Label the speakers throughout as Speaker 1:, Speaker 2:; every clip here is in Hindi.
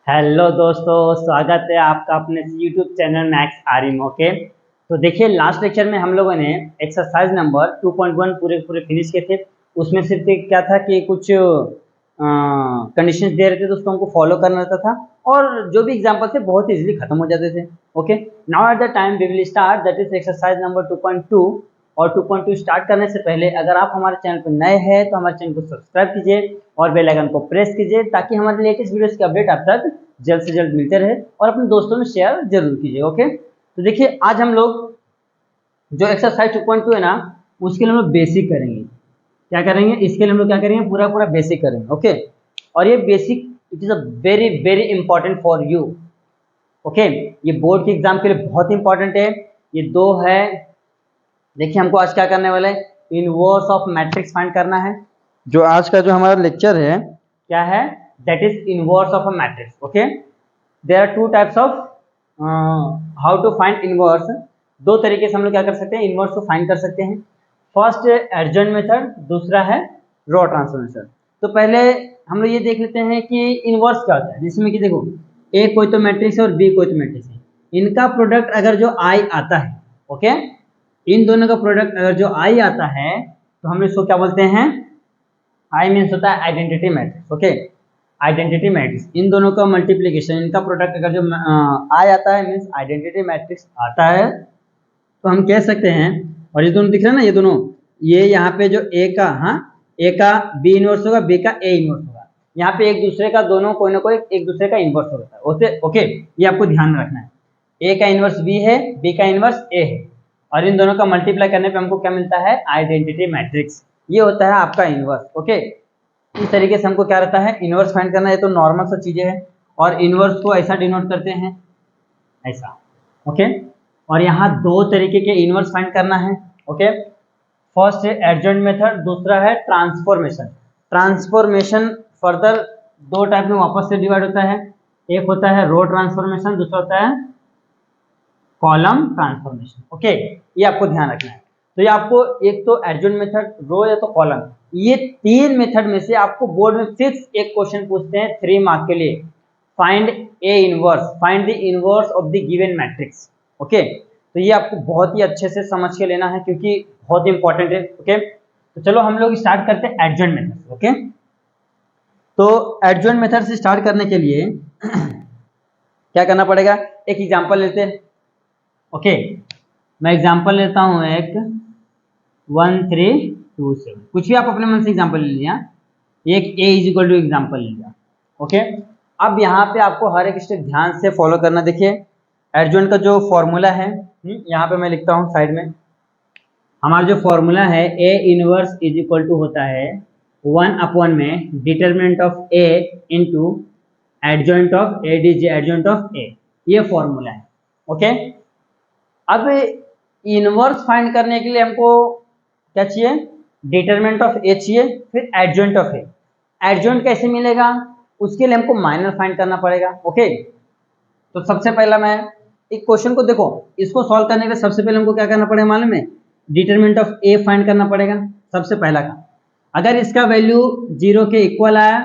Speaker 1: हेलो दोस्तों, स्वागत है आपका अपने यूट्यूब चैनल मैक्स आरिम। ओके, तो देखिए लास्ट लेक्चर में हम लोगों ने एक्सरसाइज नंबर 2.1 पूरे पूरे फिनिश किए थे। उसमें सिर्फ एक क्या था कि कुछ कंडीशंस दे रहे थे तो उसको हमको फॉलो करना रहता था और जो भी एग्जांपल थे बहुत इजीली खत्म हो जाते थे। Okay, now at the time we will start that is exercise number 2.2। और 2.2 स्टार्ट करने से पहले अगर आप हमारे चैनल पर नए हैं तो हमारे चैनल को सब्सक्राइब कीजिए और बेल आइकन को प्रेस कीजिए ताकि हमारे लेटेस्ट वीडियोस की अपडेट आप तक जल्द से जल्द मिलते रहे और अपने दोस्तों में शेयर जरूर कीजिए। ओके, तो देखिए आज हम लोग जो एक्सरसाइज 2.2 है ना उसके लिए हम लोग बेसिक करेंगे। क्या करेंगे? इसके लिए हम लोग क्या करेंगे? पूरा पूरा बेसिक करेंगे। ओके, और ये basic it is a very very important for you. Okay, ये बोर्ड के एग्जाम के लिए बहुत इंपॉर्टेंट है। ये दो है। देखिए हमको आज क्या करने वाले हैं, इनवर्स ऑफ मैट्रिक्स फाइंड करना है। जो आज का जो हमारा लेक्चर है क्या है, that is inverse of a matrix. Okay, there are two types of how to find inverse. दो तरीके से हम लोग क्या कर सकते हैं, इनवर्स को फाइंड कर सकते हैं। फर्स्ट एडजॉइंट मेथड, दूसरा है रो ट्रांसफॉर्मेशन। तो पहले हम लोग ये देख लेते हैं कि इनवर्स क्या होता है। जिसमें कि देखो ए कोई तो मैट्रिक्स है और बी कोई तो मैट्रिक्स है, इनका प्रोडक्ट अगर जो आई आता है, ओके, इन दोनों का प्रोडक्ट अगर जो आई आता है तो हम इसको क्या बोलते हैं, आई मीन्स होता है identity matrix. Okay, identity matrix, इन दोनों का मल्टीप्लीकेशन, इनका प्रोडक्ट अगर जो आई आता है मीन्स आइडेंटिटी मैट्रिक्स आता है तो हम कह सकते हैं। और ये दोनों दिख रहे हैं ना, ये दोनों, ये यहाँ पे जो ए का, हाँ, ए का बी इनवर्स होगा, बी का ए इनवर्स होगा। यहाँ पे एक दूसरे का दोनों कोई ना कोई एक दूसरे का इनवर्स होता है। ओके, ये आपको ध्यान में रखना है। ए का इनवर्स बी है, बी का इनवर्स ए है, और इन दोनों का मल्टीप्लाई करने पे हमको क्या मिलता है, आइडेंटिटी मैट्रिक्स। ये होता है आपका इनवर्स। ओके, इस तरीके से हमको क्या रहता है, इनवर्स फाइंड करना है। तो नॉर्मल सा चीजें हैं और इनवर्स को ऐसा डिनोट करते हैं, ऐसा। ओके, और यहाँ दो तरीके के इनवर्स फाइंड करना है। ओके, फर्स्ट है एडजॉइंट मेथड, दूसरा है ट्रांसफॉर्मेशन। ट्रांसफॉर्मेशन फर्दर दो टाइप में वापस से डिवाइड होता है। एक होता है रो ट्रांसफॉर्मेशन, दूसरा होता है कॉलम ट्रांसफॉर्मेशन। ओके, ये आपको ध्यान रखना है। तो ये आपको एक तो एडजॉइंट मेथड, रो या तो कॉलम, ये तीन मेथड में से आपको बोर्ड में फिक्स एक क्वेश्चन पूछते हैं 3 मार्क के लिए। Find A inverse, find the inverse of the given matrix. Okay, तो ये आपको बहुत ही अच्छे से समझ के लेना है क्योंकि बहुत इंपॉर्टेंट है। ओके, तो चलो हम लोग स्टार्ट करते हैं एडजॉइंट मेथड। ओके, तो एडजॉइंट मेथड से स्टार्ट करने के लिए क्या करना पड़ेगा, एक एग्जांपल लेते हैं। ओके, मैं एग्जांपल लेता हूं एक 1327, कुछ भी आप अपने मन से एग्जांपल ले लिया। एक a is equal to example ले लिया। ओके, अब यहाँ पे आपको हर एक स्टेप ध्यान से फॉलो करना। देखिए एडजॉइंट का जो फॉर्मूला है, यहाँ पे मैं लिखता हूँ साइड में। हमारा जो फॉर्मूला है a inverse is equal to होता है 1 में determinant of a into adjoint of a डीजिए एडजॉइंट ऑफ a, ये फॉर्मूला है। ओके, अब इनवर्स फाइंड करने के लिए हमको क्या चाहिए, डिटरमिनेंट ऑफ ए चाहिए, फिर एडजॉइंट ऑफ ए। एडजॉइंट कैसे मिलेगा, उसके लिए हमको माइनर फाइंड करना पड़ेगा। ओके, तो सबसे पहला मैं एक क्वेश्चन को देखो, इसको सॉल्व करने के लिए सबसे पहले हमको क्या करना पड़ेगा मालूम है, डिटरमिनेंट ऑफ ए फाइंड करना पड़ेगा सबसे पहला का। अगर इसका वैल्यू 0 के इक्वल आया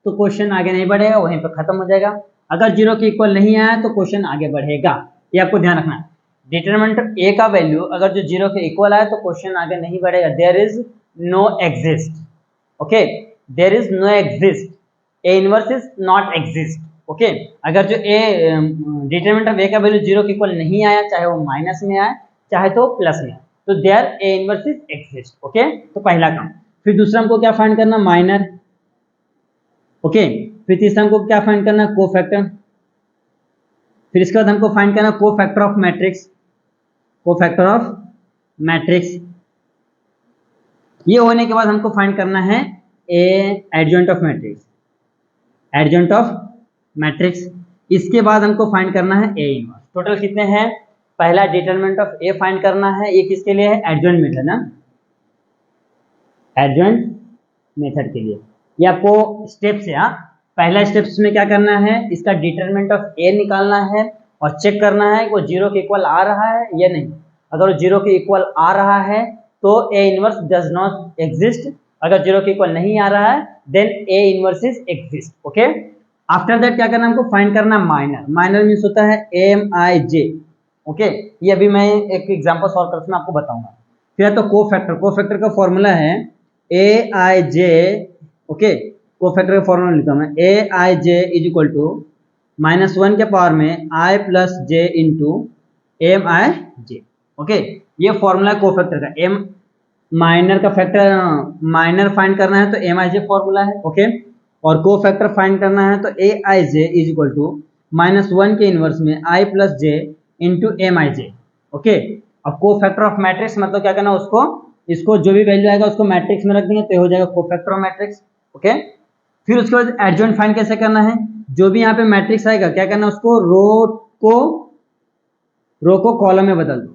Speaker 1: तो क्वेश्चन आगे नहीं बढ़ेगा, वहीं पर खत्म हो जाएगा। अगर 0 के इक्वल नहीं आया तो क्वेश्चन आगे बढ़ेगा, ये आपको ध्यान रखना है। डिटरमिनेंट ए का वैल्यू अगर जो 0 के इक्वल आए तो क्वेश्चन आगे नहीं बढ़ेगा। There is no exist. Okay, there is no exist, A inverse is not exist. Okay, अगर जो ए डिटरमिनेंट ऑफ ए का वैल्यू 0 के इक्वल नहीं आया, चाहे वो माइनस में आए चाहे तो प्लस में आए, तो there A inverse is exist. Okay, तो पहला काम। फिर दूसरा हमको क्या फाइंड करना, माइनर। ओके, फिर तीसरा हमको क्या फाइंड करना, कोफैक्टर। फिर इसके बाद हमको फाइंड करना cofactor of matrix, cofactor of matrix. ये होने के बाद हमको फाइंड करना है ए adjoint of matrix, adjoint of matrix. इसके बाद हमको फाइंड करना है ए इनवर्स। टोटल कितने हैं, पहला डिटरमिनेंट ऑफ ए फाइंड करना है, ये किसके लिए है, एडजॉइंट मेथड ना, एडजॉइंट मेथड के लिए। ये आपको स्टेप्स है। पहला स्टेप्स में क्या करना है, इसका डिटरमिनेंट ऑफ ए निकालना है और चेक करना है कि वो 0 के इक्वल आ रहा है या नहीं। अगर वो 0 के इक्वल आ रहा है तो A inverse does not exist, अगर 0 के इक्वल नहीं आ रहा है then A inverse is exist. Okay, after that क्या करना है हमको, फाइंड करना है माइनर। माइनर मीन्स होता है एम आई जे। ओके, ये अभी मैं एक एग्जांपल सॉल्व करके मैं आपको बताऊंगा। फिर तो कोफैक्टर, कोफैक्टर का फॉर्मूला है ए आई जे। ओके, कोफैक्टर का फॉर्मूला लिखता हूं मैं, ए आई जे इज इक्वल टू -1 के पावर में आई प्लस जे इंटू एम आई जे। ओके, ये फॉर्मूला है कोफैक्टर का। एम माइनर का फैक्टर, माइनर फाइंड करना है तो एम आई जे फॉर्मूला है। ओके, और को फैक्टर फाइंड करना है तो ए आई जे इज इक्वल टू -1 के इनवर्स में आई प्लस जे इंटू एम आई जे। ओके, अब को फैक्टर ऑफ मैट्रिक्स मतलब क्या करना, उसको इसको जो भी वैल्यू आएगा उसको मैट्रिक्स में रख देंगे तो हो जाएगा को फैक्टर ऑफ मैट्रिक्स। ओके, फिर उसके बाद एडजॉइंट फाइंड कैसे करना है, जो भी यहाँ पे मैट्रिक्स आएगा क्या करना, उसको रो को कॉलम में बदल दो।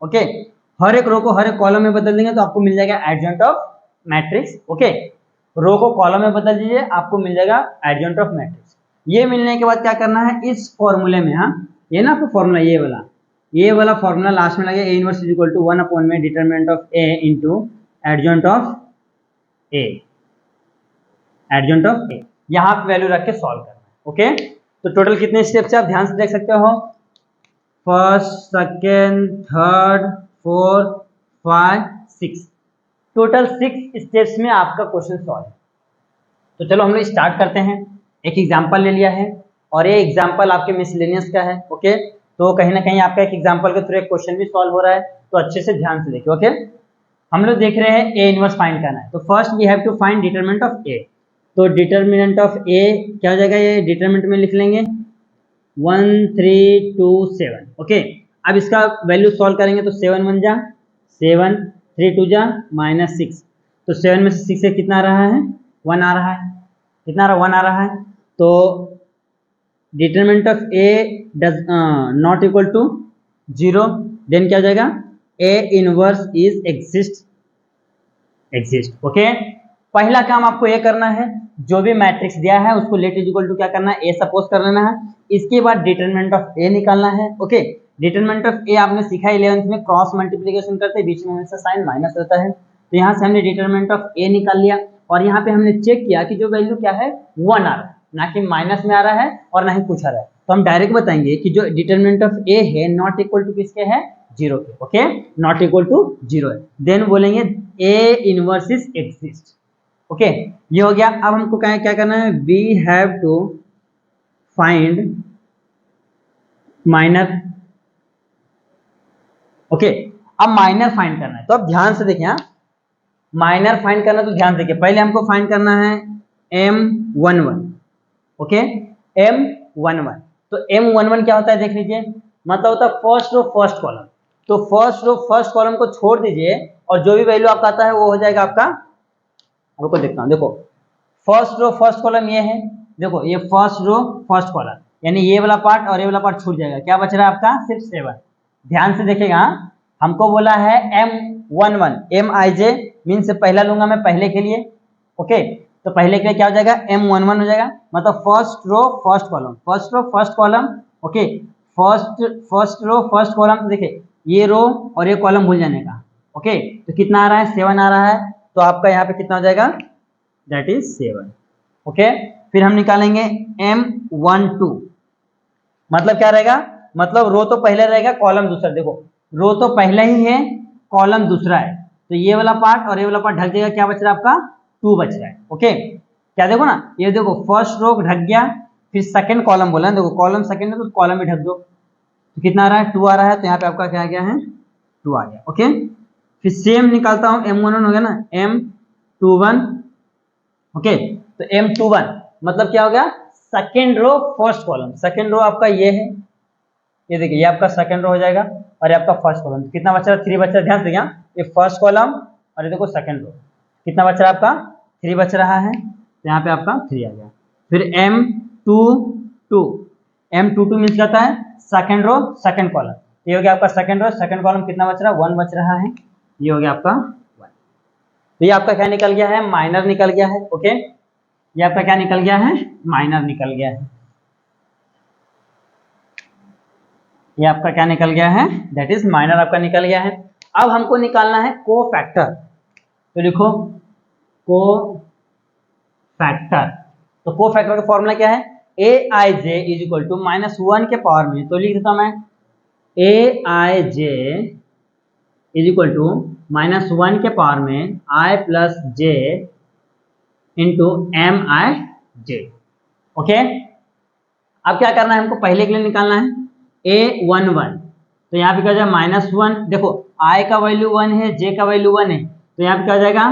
Speaker 1: ओके, हर एक रो को हर एक कॉलम में बदल देंगे तो आपको मिल जाएगा एडजॉइंट ऑफ मैट्रिक्स। ओके, रो को कॉलम में बदल दीजिए, आपको मिल जाएगा एडजॉइंट ऑफ मैट्रिक्स। ये मिलने के बाद क्या करना है, इस फॉर्मूले में, हाँ ये ना आपको फॉर्मूला, ये वाला फॉर्मूला लास्ट में लगे, A inverse is equal to 1 upon में determinant of A into adjoint of A, adjoint of A, यहाँ पे वैल्यू रख के सॉल्व करना है। ओके, तो टोटल कितने स्टेप्स है आप ध्यान से देख सकते हो, first, second, third, fourth, 5, 6, total 6 steps में आपका क्वेश्चन सॉल्व है। तो चलो हम लोग स्टार्ट करते हैं। एक एग्जांपल ले लिया है और ये एग्जांपल आपके मिसलेनियस का है। ओके, तो कहीं ना कहीं आपका एक एग्जांपल के थ्रू एक क्वेश्चन भी सॉल्व हो रहा है, तो अच्छे से ध्यान से देखिए। ओके, हम लोग देख रहे हैं ए इनवर्स फाइंड करना है, तो first we have to find determinant of A. तो डिटरमिनेंट ऑफ ए क्या हो जाएगा, ये डिटरमिनेंट में लिख लेंगे 1 3 2 7। ओके, अब इसका वैल्यू सॉल्व करेंगे तो 7 1 जा 7, 3 2 जा -6, तो 7 में से 6 से कितना आ रहा है, 1 आ रहा है, कितना आ रहा है, 1 आ रहा है। तो determinant of A does not equal to 0, then क्या हो जाएगा, A inverse is exist. Okay, पहला काम आपको ये करना है, जो भी मैट्रिक्स दिया है उसको लेट इज इक्वल टू क्या करना है, ए सपोज कर लेना है। इसके बाद डिटरमिनेंट ऑफ ए निकालना है। ओके, डिटरमिनेंट ऑफ ए आपने सीखा 11th में, क्रॉस मल्टीप्लिकेशन करते बीच में हमेशा साइन माइनस रहता है, तो यहाँ से हमने डिटरमिनेंट ऑफ ए निकाल लिया और यहाँ पे हमने चेक किया कि जो वैल्यू क्या है 1 आ रहा है, ना कि माइनस में आ रहा है और ना ही कुछ आ रहा है, तो हम डायरेक्ट बताएंगे कि जो डिटरमिनेंट ऑफ ए है नॉट इक्वल टू किसके है, 0 के। ओके, नॉट इक्वल टू 0 है, देन बोलेंगे A inverse is exist. Okay, ये हो गया। अब हमको क्या करना है, we have to find minor. Okay, अब माइनर फाइंड करना है, तो अब ध्यान से देखिए, माइनर फाइंड करना तो ध्यान देखिए, पहले हमको फाइंड करना है M11। ओके, M11, तो M11 क्या होता है देख लीजिए, मतलब होता है फर्स्ट रो फर्स्ट कॉलम। तो फर्स्ट रो फर्स्ट कॉलम को छोड़ दीजिए और जो भी वैल्यू आपका आता है वो हो जाएगा आपका, रुको देखता हूँ, देखो फर्स्ट रो फर्स्ट कॉलम ये है, देखो ये फर्स्ट रो फर्स्ट कॉलम, यानी ये वाला पार्ट और ये वाला पार्ट छूट जाएगा, क्या बच रहा है आपका, सिर्फ 7। ध्यान से देखिएगा, हमको बोला है M11, MIJ मीन से पहला लूंगा मैं पहले के लिए। ओके, तो पहले के लिए क्या हो जाएगा, M11 हो जाएगा, मतलब first row first column, first row first column. Okay, first row first column, तो देखिए ये रो और ये कॉलम भूल जाने का। ओके, तो कितना आ रहा है, 7 आ रहा है, तो आपका यहाँ पे कितना हो जाएगा, दैट इज 7। ओके, फिर हम निकालेंगे M12, मतलब क्या रहेगा, मतलब रो तो पहले रहेगा कॉलम दूसरा, देखो रो तो पहले ही है कॉलम दूसरा है, तो ये वाला पार्ट और ये वाला पार्ट ढक जाएगा, क्या बच रहा है आपका, 2 बच रहा है। ओके, क्या देखो ना, ये देखो फर्स्ट रो ढक गया, फिर सेकंड कॉलम बोला, देखो कॉलम सेकंड है तो कॉलम भी ढक दो, तो कितना आ रहा है, 2 आ रहा है, तो यहाँ पे आपका क्या आ गया है, 2 आ गया। ओके, फिर सेम निकालता हूँ, M11 हो गया ना, M21। ओके, तो M21 मतलब क्या हो गया, second row first column, second row आपका ये है, ये देखिए ये आपका सेकेंड रो हो जाएगा और ये आपका फर्स्ट कॉलम, तो कितना बच रहा है, 3 बच रहा है। ध्यान से, ये फर्स्ट कॉलम और ये देखो सेकेंड रो, कितना बच रहा है आपका, 3 बच रहा है, तो यहाँ पे आपका 3 आ गया। फिर M22 मीन्स कहता है सेकेंड रो सेकेंड कॉलम, ये हो गया आपका सेकेंड रो सेकेंड कॉलम, कितना बच रहा है, 1 बच रहा है, ये हो गया आपका 1। तो ये आपका क्या निकल गया है, माइनर निकल गया है। ओके, ये आपका क्या निकल गया है, माइनर निकल गया है, ये आपका क्या निकल गया है, दैट इज माइनर आपका निकल गया है। अब हमको निकालना है कोफैक्टर, तो लिखो कोफैक्टर। तो कोफैक्टर का फॉर्मूला क्या है, ए आई जे इज इक्वल टू -1 के पावर में, तो लिख देता हूं मैं ए आई जे इज इक्वल टू -1 के पावर में आई प्लस जे इंटू एम आई जे। ओके, अब क्या करना है हमको, पहले के लिए निकालना है A11, तो यहाँ पे क्या हो जाएगा -1, देखो I का वैल्यू 1 है, J का वैल्यू 1 है, तो यहाँ पे क्या हो जाएगा,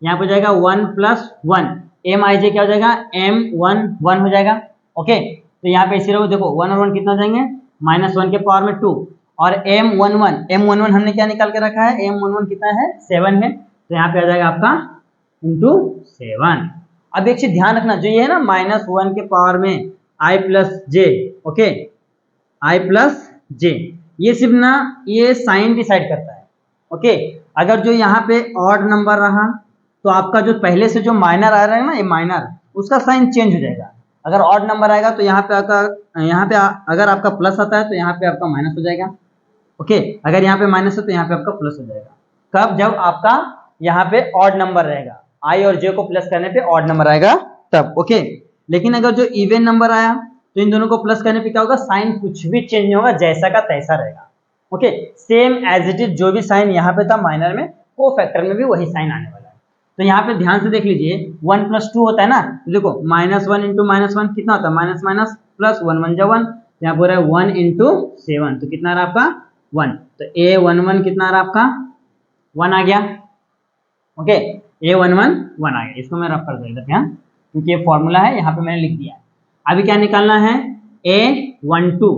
Speaker 1: यहाँ पे हो जाएगा 1 + 1, MIJ क्या हो जाएगा M11 हो जाएगा। ओके, तो यहाँ पे इसी तरह देखो 1 और 1 कितना हो जाएंगे, -1 के पावर में 2, और M11 हमने क्या निकाल के रखा है, M11 कितना है 7 है, तो यहाँ पे आ जाएगा आपका इंटू 7। अब एक चीज ध्यान रखना, जो ये है ना -1 के पावर में I plus J, okay I plus J, ये सिर्फ ना ये साइन डिसाइड करता है। ओके, अगर जो यहाँ पे ऑड नंबर रहा तो आपका जो पहले से जो माइनर आ रहा है ना, ये माइनर, उसका साइन चेंज हो जाएगा। अगर ऑड नंबर आएगा तो यहाँ पे अगर आपका प्लस आता है तो यहाँ पे आपका माइनस हो जाएगा। ओके, अगर यहाँ पे माइनस है तो यहाँ पे आपका प्लस हो जाएगा। कब, जब आपका यहाँ पे ऑड नंबर रहेगा, आई और जे को प्लस करने पे ऑड नंबर आएगा तब। ओके, लेकिन अगर जो इवन नंबर आया तो इन दोनों को प्लस करने पे क्या होगा, साइन कुछ भी चेंज नहीं होगा, जैसा का तैसा रहेगा। Okay, same as it is, जो भी साइन यहाँ पे था माइनर में, को फैक्टर में भी वही साइन आने वाला है। तो यहाँ पे ध्यान से देख लीजिए, 1 + 2 होता है ना, तो देखो -1 इंटू -1 कितना होता है, माइनस माइनस प्लस, 1 1 जा 1, यहाँ पर है 1 इंटू 7, तो कितना रहा आपका 1, तो A11 कितना रहा आपका 1 आ गया। ओके, A11 1 आ गया, इसको मैं रफ कर देता हूँ क्योंकि ये फॉर्मूला है, यहाँ पे मैंने लिख दिया। अभी क्या निकालना है, A12,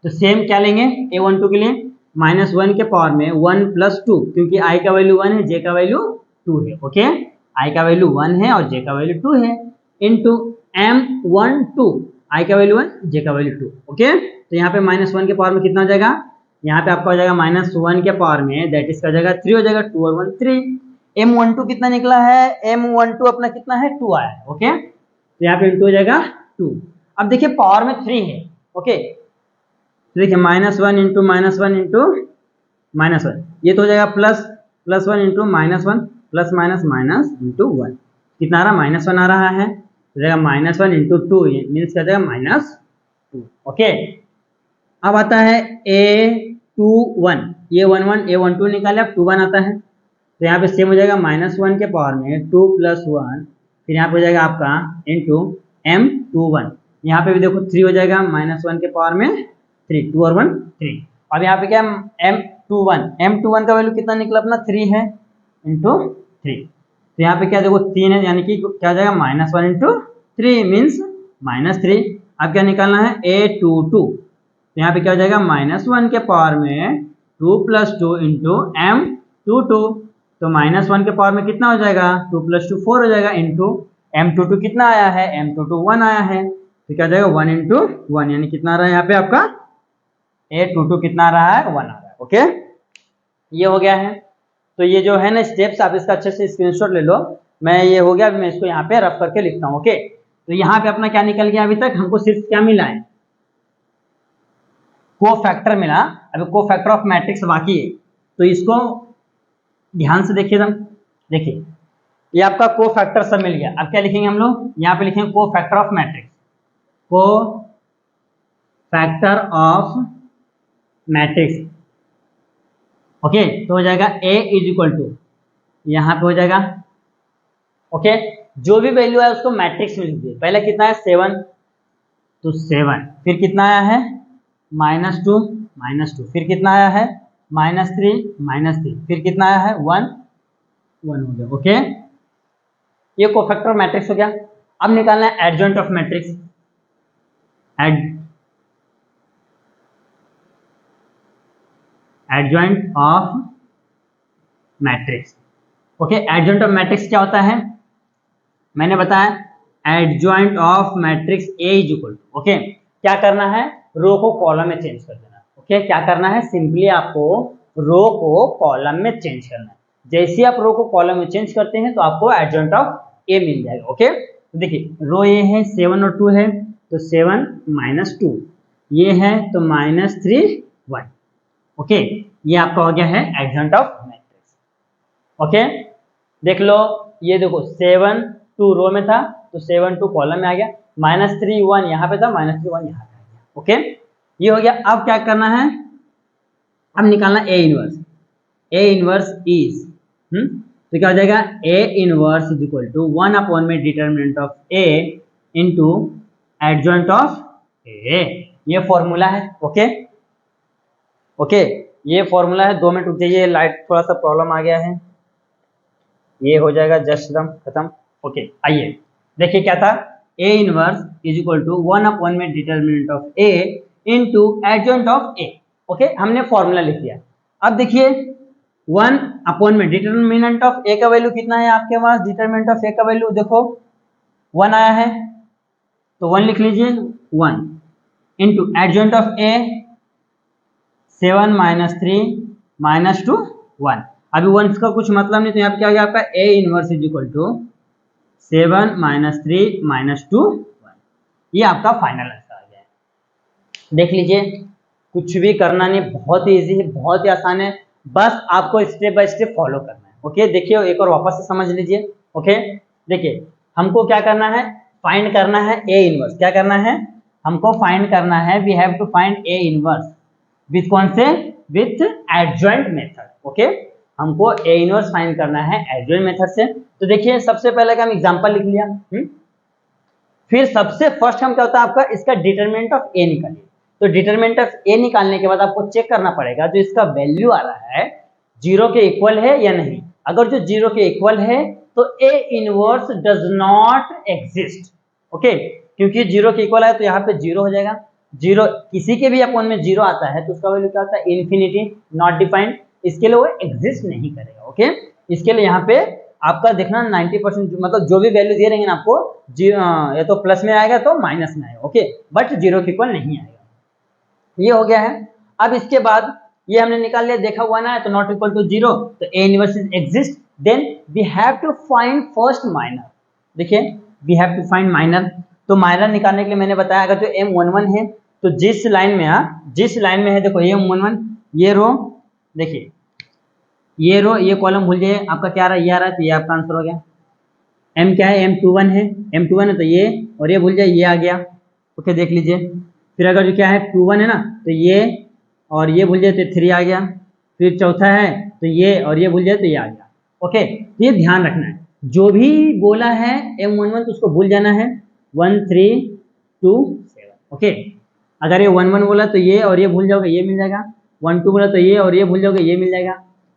Speaker 1: तो सेम क्या लेंगे A12 के लिए, -1 के पावर में 1 + 2, क्योंकि I का वैल्यू 1 है, J का वैल्यू 2 है। ओके, I का वैल्यू 1 है और J का वैल्यू 2 है, इंटू M12, I का वैल्यू 1, J का वैल्यू 2। ओके, तो यहाँ पे -1 के पावर में कितना हो जाएगा, यहाँ पे आपका हो जाएगा -1 के पावर में, दैट इज का हो जाएगा 3 हो जाएगा, 2 और 1 3। M12 कितना निकला है, M12 अपना कितना है 2 आया है। ओके, तो यहाँ पे इंटू हो जाएगा 2। अब देखिए पावर में 3 है। ओके, तो देखिए -1 इंटू -1 इंटू -1, ये तो हो जाएगा +1 इंटू -1 प्लस माइनस इंटू 1, कितना आ रहा -1 आ रहा है, तो जाएगा -1 इंटू 2, मीन्स क्या जाएगा -2। ओके, अब आता है A21, ये 1 1 A12 निकाले, अब 2 1 आता है, तो यहाँ पे सेम हो जाएगा -1 के पावर में 2 + 1, फिर यहाँ पे हो जाएगा आपका इंटू M21, यहाँ पे भी देखो 3 हो जाएगा, -1 के पावर में 3, 2 और 1 3। अब यहाँ पे क्या M21 का वैल्यू कितना निकला अपना 3 है, इंटू 3, तो यहाँ पे क्या देखो 3 है, यानी कि क्या हो जाएगा -1 इंटू 3 मीन्स -3। अब क्या निकालना है A22, तो यहाँ पे क्या हो जाएगा -1 के पावर में 2 + 2 इंटू M22, तो -1 के पावर में कितना हो जाएगा, 2 + 2 4 हो जाएगा, इंटू M22 कितना आया है, M22 1 आया है, तो क्या हो जाएगा 1 इंटू 1, यानी कितना आ रहा है यहाँ पे आपका A22 कितना आ रहा है 1 आ रहा है। ओके, ये हो गया है। तो ये जो है ना स्टेप्स, आप इसका अच्छे से स्क्रीनशॉट ले लो, मैं ये हो गया, मैं इसको यहाँ पे रफ करके लिखता हूँ। ओके, तो यहाँ पे अपना क्या निकल गया, अभी तक हमको सिर्फ क्या मिला है, को फैक्टर मिला, अभी को फैक्टर ऑफ मैट्रिक्स बाकी है, तो इसको ध्यान से देखिए, देखिए ये आपका को फैक्टर सब मिल गया। अब क्या लिखेंगे हम लोग, यहाँ पे लिखेंगे को फैक्टर ऑफ मैट्रिक्स, को फैक्टर ऑफ मैट्रिक्स। ओके, तो हो जाएगा A इज इक्वल टू, यहाँ पे हो जाएगा ओके, जो भी वैल्यू है उसको मैट्रिक्स में लिख दिए। पहले कितना है 7, तो 7, फिर कितना आया है -2 -2, फिर कितना आया है -3 -3, फिर कितना आया है 1 1 हो गया। ओके, ये कोफैक्टर मैट्रिक्स हो गया। अब निकालना है adjoint of matrix, adjoint of matrix. Okay, adjoint of matrix क्या होता है, मैंने बताया adjoint of matrix A is equal to, okay क्या करना है, रो को कॉलम में चेंज कर देना। ओके, क्या करना है, सिंपली आपको रो को कॉलम में चेंज करना है। जैसे आप रो को कॉलम में चेंज करते हैं तो आपको एडजॉइंट ऑफ A मिल जाएगा। ओके, तो देखिए रो A है 7 और 2 है, तो 7 -2, ये है तो -3 1। ओके, ये आपका हो गया है एडजॉइंट ऑफ मैट्रिक्स। ओके, देख लो, ये देखो 7 2 रो में था तो 7 2 कॉलम में आ गया, -3 1 यहाँ पे था, -3 1 यहाँ पे आ गया। ओके, ये हो गया। अब क्या करना है, अब निकालना A inverse. A inverse is तो क्या हो जाएगा, A inverse is equal to 1 upon में determinant of A into adjoint of A. ये फॉर्मूला है। ओके ओके, ये फॉर्मूला है। 2 मिनट रुक जाइए, लाइट थोड़ा सा प्रॉब्लम आ गया है, ये हो जाएगा जस्ट एकदम खत्म। ओके, आइए देखिए क्या था, A inverse is equal to 1 upon में determinant of A into adjoint of A. Okay, हमने फॉर्मूला लिख दिया। अब देखिए 1 अपॉन में डिटर्मिनेंट ऑफ ए का वैल्यू कितना है आपके पास, डिटर्मिनेंट ऑफ ए का वैल्यू देखो 1 आया है, तो 1 लिख लीजिए, 1 इंटू एडजॉइंट ऑफ ए 7 -3 -2 1। अभी 1 का कुछ मतलब नहीं, तो यहाँ पे क्या हो गया आपका A inverse is equal to 7 -3 -2 1। ये आपका फाइनल आंसर आ गया है। देख लीजिए, कुछ भी करना नहीं, बहुत ही इजी है, बहुत ही आसान है, बस आपको स्टेप बाय स्टेप फॉलो करना है। ओके, देखिए एक और वापस से समझ लीजिए। ओके, देखिए हमको क्या करना है, फाइंड करना है ए इनवर्स। क्या करना है, हमको फाइंड करना है, we have to find A inverse with कौन से, विथ एडजॉइंट मेथड। ओके, हमको ए इनवर्स फाइंड करना है एडजॉइंट मेथड से। तो देखिए सबसे पहले का हम एग्जांपल लिख लिया, फिर सबसे फर्स्ट हम क्या होता है आपका, इसका डिटरमिनेंट ऑफ ए निकालिए। तो डिटरमिनेंट ऑफ ए निकालने के बाद आपको चेक करना पड़ेगा जो इसका वैल्यू आ रहा है 0 के इक्वल है या नहीं। अगर जो 0 के इक्वल है तो A inverse does not exist. Okay, क्योंकि 0 के इक्वल है तो यहाँ पे 0 हो जाएगा। 0 किसी के भी अपॉन में 0 आता है तो उसका वैल्यू क्या होता है, इन्फिनिटी, नॉट डिफाइंड, इसके लिए वो एग्जिस्ट नहीं करेगा। ओके, इसके लिए यहाँ पे आपका देखना 90% मतलब जो भी वैल्यू दे रहेंगे ना आपको, या तो प्लस में आएगा तो माइनस में आएगा। ओके, बट 0 के इक्वल नहीं आएगा। ये हो गया है। अब इसके बाद ये हमने निकाल लिया, देखा हुआ ना है, तो नॉट इक्वल टू 0, तो A inverse exist. Then we have to find first minor. देखिए we have to find minor. तो माइनर निकालने के लिए मैंने बताया, अगर जो M11 है तो जिस लाइन में है देखो M11, ये रो, देखिए ये रो ये कॉलम भूल जाइए, आपका क्या रहा, ये आ रहा है, तो ये आपका आंसर हो गया। M क्या है, M21 है, M21 है तो ये, और ये भूल जाइए, ये आ गया। ओके, देख लीजिए। फिर अगर जो क्या है 21 है ना, तो ये और ये भूल जाए तो 3 आ गया। फिर चौथा है तो ये और ये भूल जाए तो ये आ गया। ओके, तो ये ध्यान रखना है, जो भी बोला है M11 तो उसको भूल जाना है, 1 3 2 7। ओके, अगर ये 1 1 बोला तो ये और ये भूल जाओगे, ये मिल जाएगा। 1 2 बोला तो ये और ये भूल जाओगे, ये मिल जाएगा।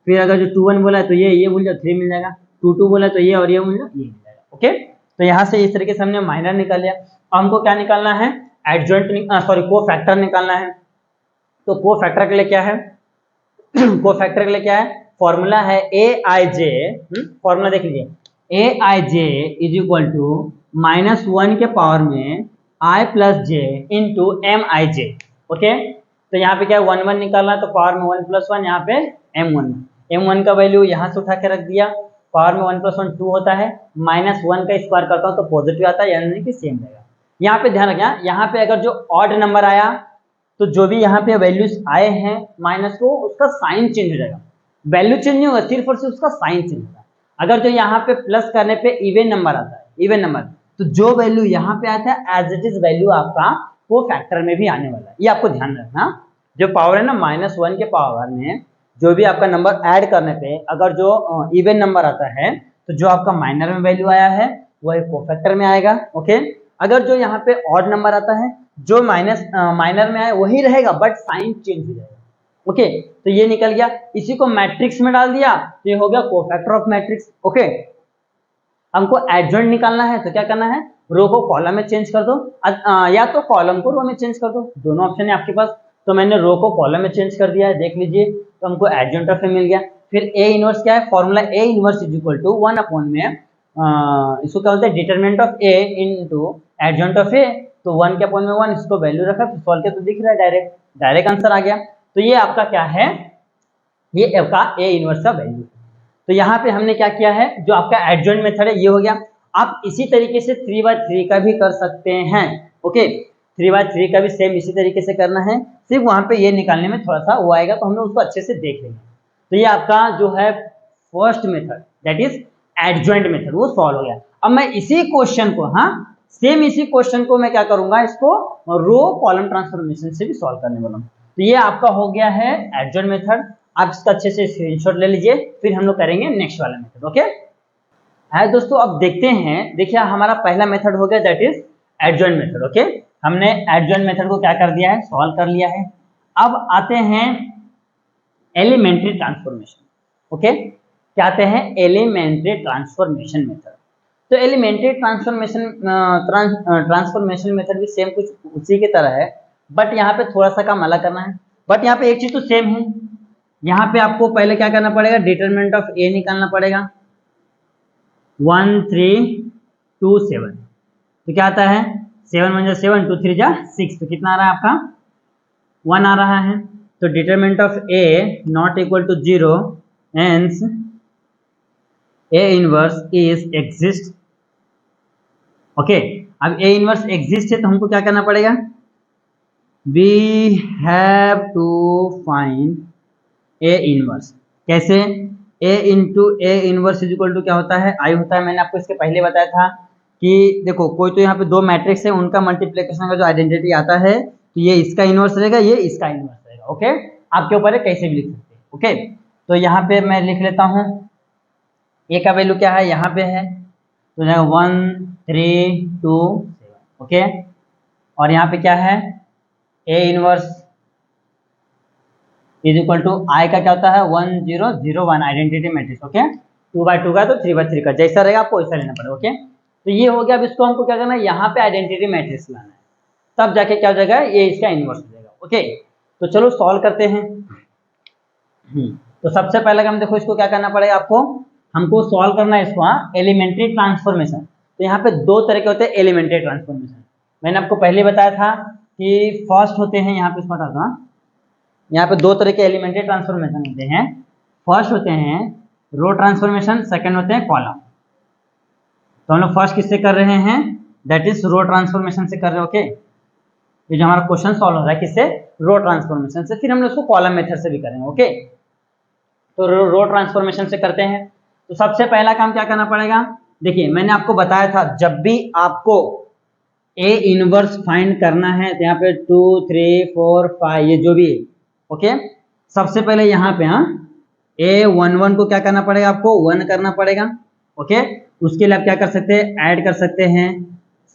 Speaker 1: फिर अगर जो 2 1 बोला तो ये भूल जाओ, 3 मिल जाएगा। 2 2 बोला तो ये और ये भूल जाओ, ये मिल जाएगा। ओके, तो यहाँ से इस तरीके से हमने माइनर निकाल लिया। अब हमको क्या निकालना है, एडजॉइंट कोफैक्टर निकालना है। तो कोफैक्टर के लिए क्या है, कोफैक्टर के लिए क्या है, फॉर्मूला है AIJ। फॉर्मूला देख लीजिए, AIJ इज इक्वल टू -1 के पावर में I + j into MIJ। Okay, तो यहाँ पे क्या है 1 1 निकालना है, तो पावर में 1 + 1, यहाँ पे M1 का वैल्यू यहाँ से उठा के रख दिया, पावर में 1 + 1 2 होता है, -1 का स्क्वायर करता हूँ तो पॉजिटिव आता है, यानी कि सेम रहेगा। यहाँ पे ध्यान रखना, यहाँ पे अगर जो ऑड नंबर आया तो जो भी यहाँ पे वैल्यूज आए हैं माइनस को, उसका साइन चेंज हो जाएगा। वैल्यू चेंज नहीं होगा, सिर्फ और सिर्फ उसका साइन चेंज होगा। अगर जो यहाँ पे प्लस करने पे इवन नंबर आता है, इवन नंबर, तो जो वैल्यू यहाँ पे आता है एज इट इज वैल्यू आपका वो फैक्टर में भी आने वाला है। ये आपको ध्यान रखना, जो पावर है ना -1 के पावर में जो भी आपका नंबर ऐड करने पे अगर जो इवन नंबर आता है तो जो आपका माइनर में वैल्यू आया है वो कोफैक्टर में आएगा। ओके, अगर जो यहाँ पे ऑड नंबर आता है जो माइनर में आए वही रहेगा, बट साइन चेंज हो जाएगा। ओके, तो ये निकल गया। इसी को मैट्रिक्स में डाल दिया तो ये हो गया कोफैक्टर ऑफ मैट्रिक्स। ओके, हमको एडजॉइंट निकालना है तो क्या करना है, रो को कॉलम में चेंज कर दो, या तो कॉलम को रो में चेंज कर दो, दोनों ऑप्शन है आपके पास। तो मैंने रो को कॉलम में चेंज कर दिया है, देख लीजिए, तो हमको एडजॉइंट ऑफ ए मिल गया। फिर ए इनवर्स क्या है, formula A inverse is equal to 1 upon में इसको क्या बोलते हैं, determinant of A into adjoint of A. तो 1 के अपॉन में 1, इसको वैल्यू रखा, फिर सॉल्व किया तो दिख रहा है, डायरेक्ट आंसर आ गया। तो ये आपका क्या है, ये आपका ए इनवर्स का वैल्यू। तो यहाँ पे हमने क्या किया है, जो आपका एडजॉइंट मेथड है ये हो गया। आप इसी तरीके से 3/3 का भी कर सकते हैं। ओके, 3/3 का भी सेम इसी तरीके से करना है, सिर्फ वहां पे ये निकालने में थोड़ा सा वो आएगा, तो हम लोग उसको अच्छे से देख लेंगे। तो ये आपका जो है first method that is adjoint method, वो सॉल्व हो गया। अब मैं इसी क्वेश्चन को, हाँ सेम इसी क्वेश्चन को मैं क्या करूंगा, इसको रो कॉलम ट्रांसफॉर्मेशन से भी सॉल्व करने वाला हूँ। तो ये आपका हो गया है एडजॉइंट मेथड। आप इसका अच्छे से स्क्रीनशॉट ले लीजिए, फिर हम लोग करेंगे नेक्स्ट वाला मेथड। ओके है दोस्तों, अब देखते हैं। देखिए हमारा पहला मेथड हो गया, that is adjoint method. Okay, हमने एडजॉइंट मेथड को क्या कर दिया है, सॉल्व कर लिया है। अब आते हैं एलिमेंट्री ट्रांसफॉर्मेशन। ओके, क्या आते हैं, एलिमेंट्री ट्रांसफॉर्मेशन मेथड। तो एलिमेंट्री ट्रांसफॉर्मेशन मेथड भी सेम कुछ उसी की तरह है, बट यहाँ पे थोड़ा सा काम अलग करना है। बट यहाँ पे एक चीज तो सेम है, यहाँ पे आपको पहले क्या करना पड़ेगा, डिटरमिनेंट ऑफ ए निकालना पड़ेगा। 1 3 2 7, तो क्या आता है, 7 1 7, 2 3 6, तो कितना आ रहा है आपका, 1 आ रहा है। तो determinant of A not equal to 0, hence A inverse is exist. Okay, अब ए इनवर्स एग्जिस्ट है तो हमको क्या करना पड़ेगा, we have to find A inverse. कैसे, A into A inverse is equal to क्या होता है, आई होता है। मैंने आपको इसके पहले बताया था कि देखो कोई तो यहाँ पे दो मैट्रिक्स है, उनका मल्टीप्लिकेशन का जो आइडेंटिटी आता है, तो ये इसका इनवर्स रहेगा, ये इसका इनवर्स रहेगा। ओके, आपके ऊपर है, कैसे भी लिख सकते हैं। ओके, तो यहाँ पे मैं लिख लेता हूँ, ए का वैल्यू क्या है, यहाँ पे है, तो 1 3 2 7। ओके, और यहाँ पे क्या है, A inverse is equal to I का क्या होता है, 1 0 0 1 आइडेंटिटी मैट्रिक्स। ओके, 2 बाय 2 का तो 3 बाय 3 का, जैसा रहेगा आपको वैसा लेना पड़ेगा। ओके, तो ये हो गया। अब इसको हमको क्या करना है, यहाँ पे आइडेंटिटी मैट्रिक्स लाना है, तब जाके क्या हो जाएगा, ये इसका इनवर्स हो जाएगा। ओके, तो चलो सॉल्व करते हैं। तो सबसे पहले हम देखो इसको क्या करना पड़ेगा, आपको हमको सॉल्व करना है इसको, हाँ एलिमेंट्री ट्रांसफॉर्मेशन। तो यहाँ पे दो तरह के होते हैं एलिमेंट्री ट्रांसफॉर्मेशन। मैंने आपको पहले बताया था कि फर्स्ट होते हैं, यहाँ पे इसको बताता हूँ, यहाँ पे दो तरह के एलिमेंट्री ट्रांसफॉर्मेशन होते हैं। फर्स्ट होते हैं रो ट्रांसफॉर्मेशन, सेकंड होते हैं कॉलम। तो हम लोग फर्स्ट किससे कर रहे हैं, दैट इज रो ट्रांसफॉर्मेशन से कर रहे हैं। ओके, ये जो हमारा क्वेश्चन सॉल्व हो रहा है किससे, रो ट्रांसफॉर्मेशन से। फिर हम लोग इसको कॉलम मेथड से भी करेंगे। ओके, तो रो ट्रांसफॉर्मेशन से करते हैं। तो सबसे पहला काम क्या करना पड़ेगा, देखिए मैंने आपको बताया था, जब भी आपको ए इनवर्स फाइंड करना है, तो यहाँ पे 2 3 4 5 ये जो भी है। ओके, सबसे पहले यहाँ पे, हाँ A11 को क्या करना पड़ेगा, आपको 1 करना पड़ेगा। ओके, उसके लिए आप क्या कर सकते हैं, ऐड कर सकते हैं,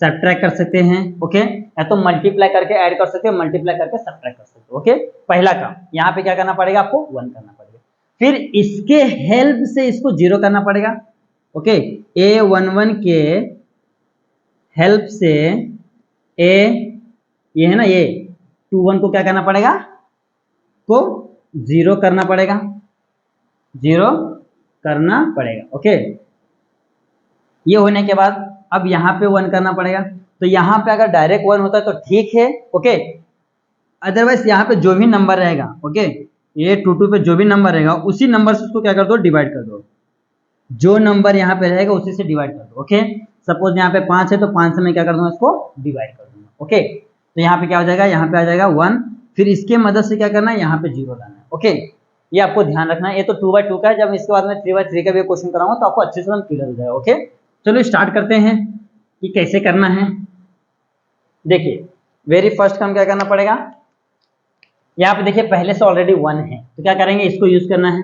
Speaker 1: सब्ट्रैक्ट कर सकते हैं। ओके, या तो मल्टीप्लाई करके ऐड कर सकते हैं, मल्टीप्लाई करके सब्ट्रैक्ट कर सकते हो। ओके, पहला काम यहाँ पे क्या करना पड़ेगा, आपको 1 करना पड़ेगा। फिर इसके हेल्प से इसको 0 करना पड़ेगा। ओके, A11 के हेल्प से ये है ना, ये 21 को क्या करना पड़ेगा, को 0 करना पड़ेगा, 0 करना पड़ेगा। ओके, ये होने के बाद अब यहाँ पे 1 करना पड़ेगा। तो यहाँ पे अगर डायरेक्ट 1 होता है तो ठीक है। ओके, अदरवाइज यहाँ पे जो भी नंबर रहेगा, ओके ये 2 पे जो भी नंबर रहेगा, उसी नंबर से उसको क्या कर दो, डिवाइड कर दो। जो नंबर यहाँ पे रहेगा उसी से डिवाइड कर दो। ओके, सपोज यहाँ पे 5 है तो 5 से मैं क्या कर दूंगा, इसको डिवाइड कर दूंगा। ओके, तो यहाँ पे क्या हो जाएगा, यहाँ पे आ जाएगा 1। फिर इसके मदद से क्या करना है, यहाँ पे 0 लाना है। ओके, ये आपको ध्यान रखना है। ये तो 2 बाय 2 का है, जब इसके बाद में 3 बाय 3 का भी क्वेश्चन कराऊंगा तो आपको अच्छे से क्लियर हो जाएगा। ओके, चलो स्टार्ट करते हैं कि कैसे करना है। देखिए वेरी फर्स्ट काम क्या करना पड़ेगा, यहाँ पे देखिए पहले से ऑलरेडी 1 है, तो क्या करेंगे, इसको यूज करना है।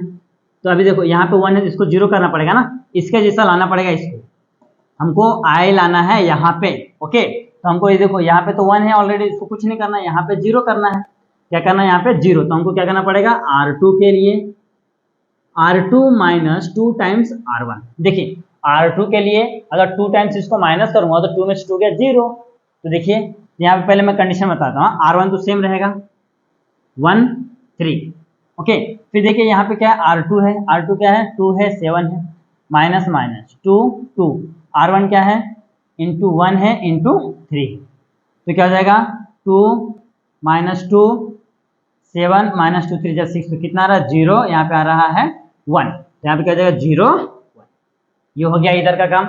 Speaker 1: तो अभी देखो यहाँ पे 1 है, इसको 0 करना पड़ेगा ना, इसके जैसा लाना पड़ेगा, इसको हमको आई लाना है यहाँ पे। ओके, तो हमको ये देखो यहाँ पे तो 1 है ऑलरेडी, इसको कुछ नहीं करना है, यहाँ पे 0 करना है। क्या करना है, यहाँ पे 0। तो हमको क्या करना पड़ेगा, R2 के लिए R2 माइनस 2 टाइम्स R1। देखिए R2 के लिए अगर 2 टाइम्स इसको माइनस करूंगा तो 2 में से 2 गया 0। तो देखिए यहाँ पे पहले मैं कंडीशन बताता हूँ, R1 तो सेम रहेगा 1 3। ओके, फिर देखिए यहाँ पे क्या है, R2 है, R2 क्या है, 2 है 7 है, माइनस माइनस 2 2, R1 क्या है, इंटू 1 है इंटू 3, तो क्या हो जाएगा 2 माइनस 2 7 माइनस 2 3 6, तो कितना आ रहा है 0, यहाँ पे आ रहा है 1, यहाँ पे क्या हो जाएगा 0 1। ये हो गया इधर का काम।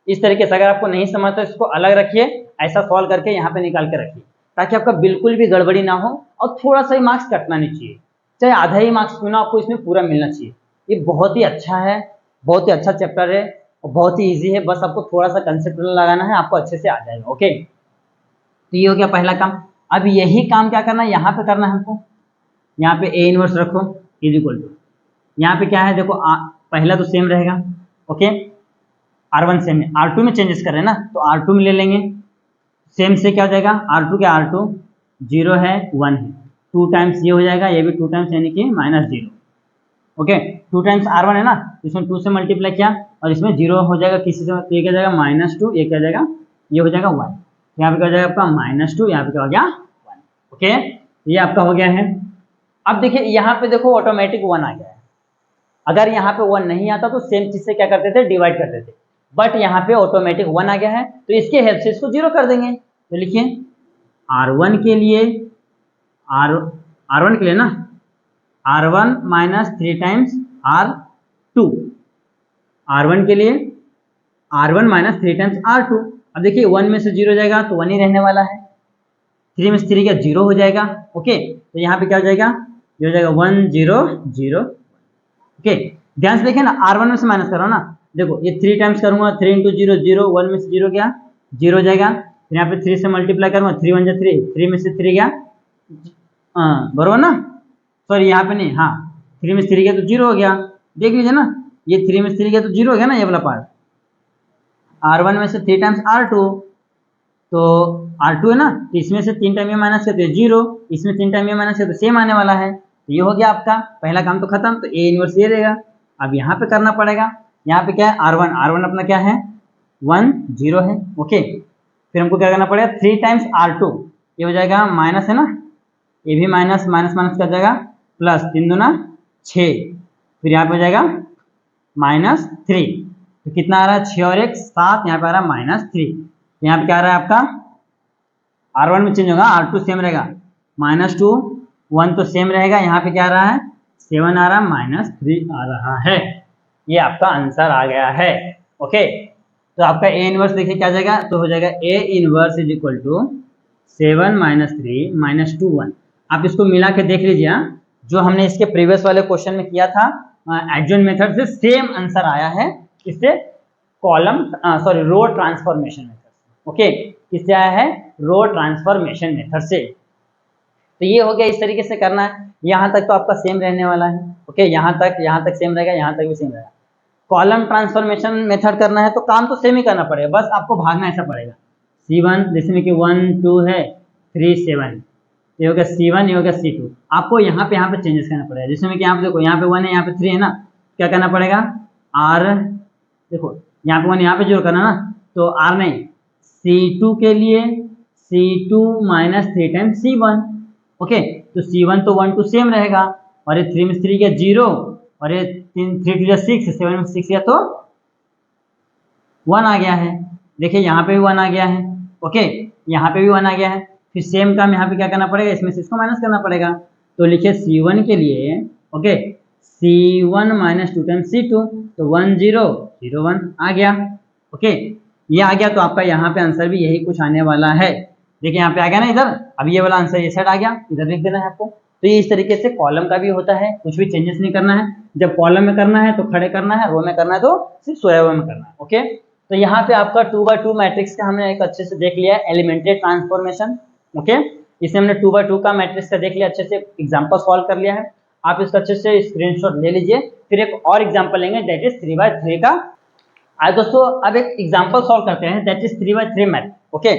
Speaker 1: इस तरीके से अगर आपको नहीं समझ तो इसको अलग रखिए, ऐसा सॉल्व करके यहाँ पे निकाल के रखिए, ताकि आपका बिल्कुल भी गड़बड़ी ना हो और थोड़ा सा ही मार्क्स कटना नहीं चाहिए, चाहे आधा ही मार्क्स क्यों ना, आपको इसमें पूरा मिलना चाहिए। ये बहुत ही अच्छा है, बहुत ही अच्छा चैप्टर है, और बहुत ही इजी है, बस आपको थोड़ा सा कंसेप्ट लगाना है, आपको अच्छे से आ जाएगा। ओके, तो ये हो गया पहला काम। अब यही काम क्या करना है, यहाँ पे करना है हमको। यहाँ पे ए इनवर्स रखो इज इक्वल टू, यहाँ पे क्या है देखो, पहला तो सेम रहेगा। ओके, R1 सेम है, R2 में चेंजेस कर रहे हैं ना, तो R2 में ले लेंगे। सेम से क्या हो जाएगा, R2 क्या, R2 0 है 1 है, 2 टाइम्स ये हो जाएगा, ये भी 2 टाइम्स यानी कि -0। ओके, 2 टाइम्स R1 है ना, इसमें 2 से मल्टीप्लाई किया और इसमें 0 हो जाएगा किसी से, तो ये क्या जाएगा -2, ये क्या जाएगा, ये हो जाएगा 1, यहाँ पे क्या हो जाएगा आपका -2, यहाँ पे क्या हो गया 1। ओके, ये आपका हो गया है। अब देखिए यहाँ पे देखो ऑटोमेटिक 1 आ गया है। अगर यहाँ पे 1 नहीं आता तो सेम चीज से क्या करते थे, डिवाइड करते थे, बट यहाँ पे ऑटोमेटिक 1 आ गया है, तो इसके हेल्प से इसको 0 कर देंगे। तो लिखिए R1 के लिए, R1 के लिए ना, R1 minus 3 times R2, R1 के लिए R1 माइनस 3 टाइम्स R2। अब देखिए 1 में से 0 जाएगा तो 1 ही रहने वाला है, 3 में से 3 का 0 हो जाएगा। ओके, तो यहाँ पे क्या हो जाएगा, ये हो जाएगा 1 0 0। ओके, ध्यान से देखिए ना, R1 में से माइनस करो ना, देखो ये 3 टाइम्स करूंगा, 3 इंटू 0 0, 1 में से 0 गया 0 हो जाएगा, फिर यहाँ पे 3 से मल्टीप्लाई करूंगा, 3 1 जा 3, 3 में से 3 गया, बरोबर ना, सॉरी यहाँ पे नहीं, हाँ 3 में से 3 गया तो 0 हो गया। देख लीजिए ना, ये 3 में से 3 गया तो 0 हो गया ना, ये वाला पार्ट। R1 में से 3 टाइम्स R2, तो R2 है ना, तो इसमें से 3 टाइम ये माइनस करते हैं 0, इसमें 3 टाइम ये माइनस करते सेम आने वाला है। तो ये हो गया आपका पहला काम तो खत्म, तो ए इनवर्स ये रहेगा। अब यहाँ पे करना पड़ेगा, यहाँ पे क्या है R1 अपना क्या है 1 0 है। ओके, फिर हमको क्या करना पड़ेगा, 3 टाइम्स R2, ये हो जाएगा माइनस है ना, ये भी माइनस माइनस माइनस कर जाएगा प्लस, 3 दूना 6, फिर यहाँ पे हो जाएगा -3, तो कितना आ रहा है 6 और 1 7, यहाँ पे आ रहा है -3। यहाँ पे क्या आ रहा है आपका, R1 में चेंज होगा, R2 सेम रहेगा, -2 1 तो सेम रहेगा, यहाँ पे क्या आ रहा है 7 आ रहा है, -3 आ रहा है। ये आपका आंसर आ गया है। ओके, तो आपका ए इनवर्स देखिए क्या जाएगा, तो हो जाएगा A inverse is equal to 7 -3 -2 1। आप इसको मिला के देख लीजिए, जो हमने इसके प्रीवियस वाले क्वेश्चन में किया था एडजॉइंट मेथड से सेम आंसर आया है, इससे कॉलम सॉरी रो ट्रांसफॉर्मेशन मेथड। ओके, किससे आया है, रो ट्रांसफॉर्मेशन मेथड से। तो ये हो गया, इस तरीके से करना है। यहाँ तक तो आपका सेम रहने वाला है। ओके, यहाँ तक सेम रहेगा, यहाँ तक भी सेम रहेगा। कॉलम ट्रांसफॉर्मेशन मेथड करना है तो काम तो सेम ही करना पड़ेगा, बस आपको भागना ऐसा पड़ेगा। C1 जिसमें कि 1 2 है, 3 7, ये हो गया C1, ये हो गया C2। आपको यहाँ पे चेंजेस करना पड़ेगा, जिसमें कि यहाँ पे देखो, यहाँ पे 1 है, यहाँ पे 3 है ना, क्या करना पड़ेगा R, देखो यहाँ पे 1 यहाँ पे 0 करना ना, तो R नहीं, C2 के लिए C2 -3 टाइम्स C1। ओके, तो C1 तो 1 2 सेम रहेगा, और ये 3 में 3 गया 0, और ये 3 3 2 6, 7 में 6 गया तो 1 आ गया है। देखिए यहाँ पे भी 1 आ गया है। ओके, यहाँ पे भी 1 आ गया है। फिर सेम काम यहाँ पे क्या करना पड़ेगा, इसमें से इसको माइनस करना पड़ेगा। तो लिखिए C1 के लिए, ओके, C1 -2 टाइम्स C2, तो 1 0 0 1 आ गया। ओके, ये आ गया, तो आपका यहाँ पे आंसर भी यही कुछ आने वाला है। देखिए यहाँ पे आ गया ना इधर, अब ये वाला आंसर ये साइड आ गया, इधर लिख देना है आपको। तो ये इस तरीके से कॉलम का भी होता है, कुछ भी चेंजेस नहीं करना है। जब कॉलम में करना है तो खड़े करना है, रो में करना है तो सिर्फ सोया हुआ में करना है। ओके, तो यहाँ पे आपका 2x2 मैट्रिक्स का हमने एक अच्छे से देख लिया है, एलिमेंट्री ट्रांसफॉर्मेशन। ओके, इसे हमने 2x2 का मैट्रिक्स का देख लिया, अच्छे से एग्जाम्पल सॉल्व कर लिया है। आप इसका अच्छे से स्क्रीनशॉट ले लीजिए, फिर एक और एग्जाम्पल लेंगे दैट इज 3x3 का। आज दोस्तों अब एक एग्जाम्पल सॉल्व करते हैं that is 3x3 matrix. Okay,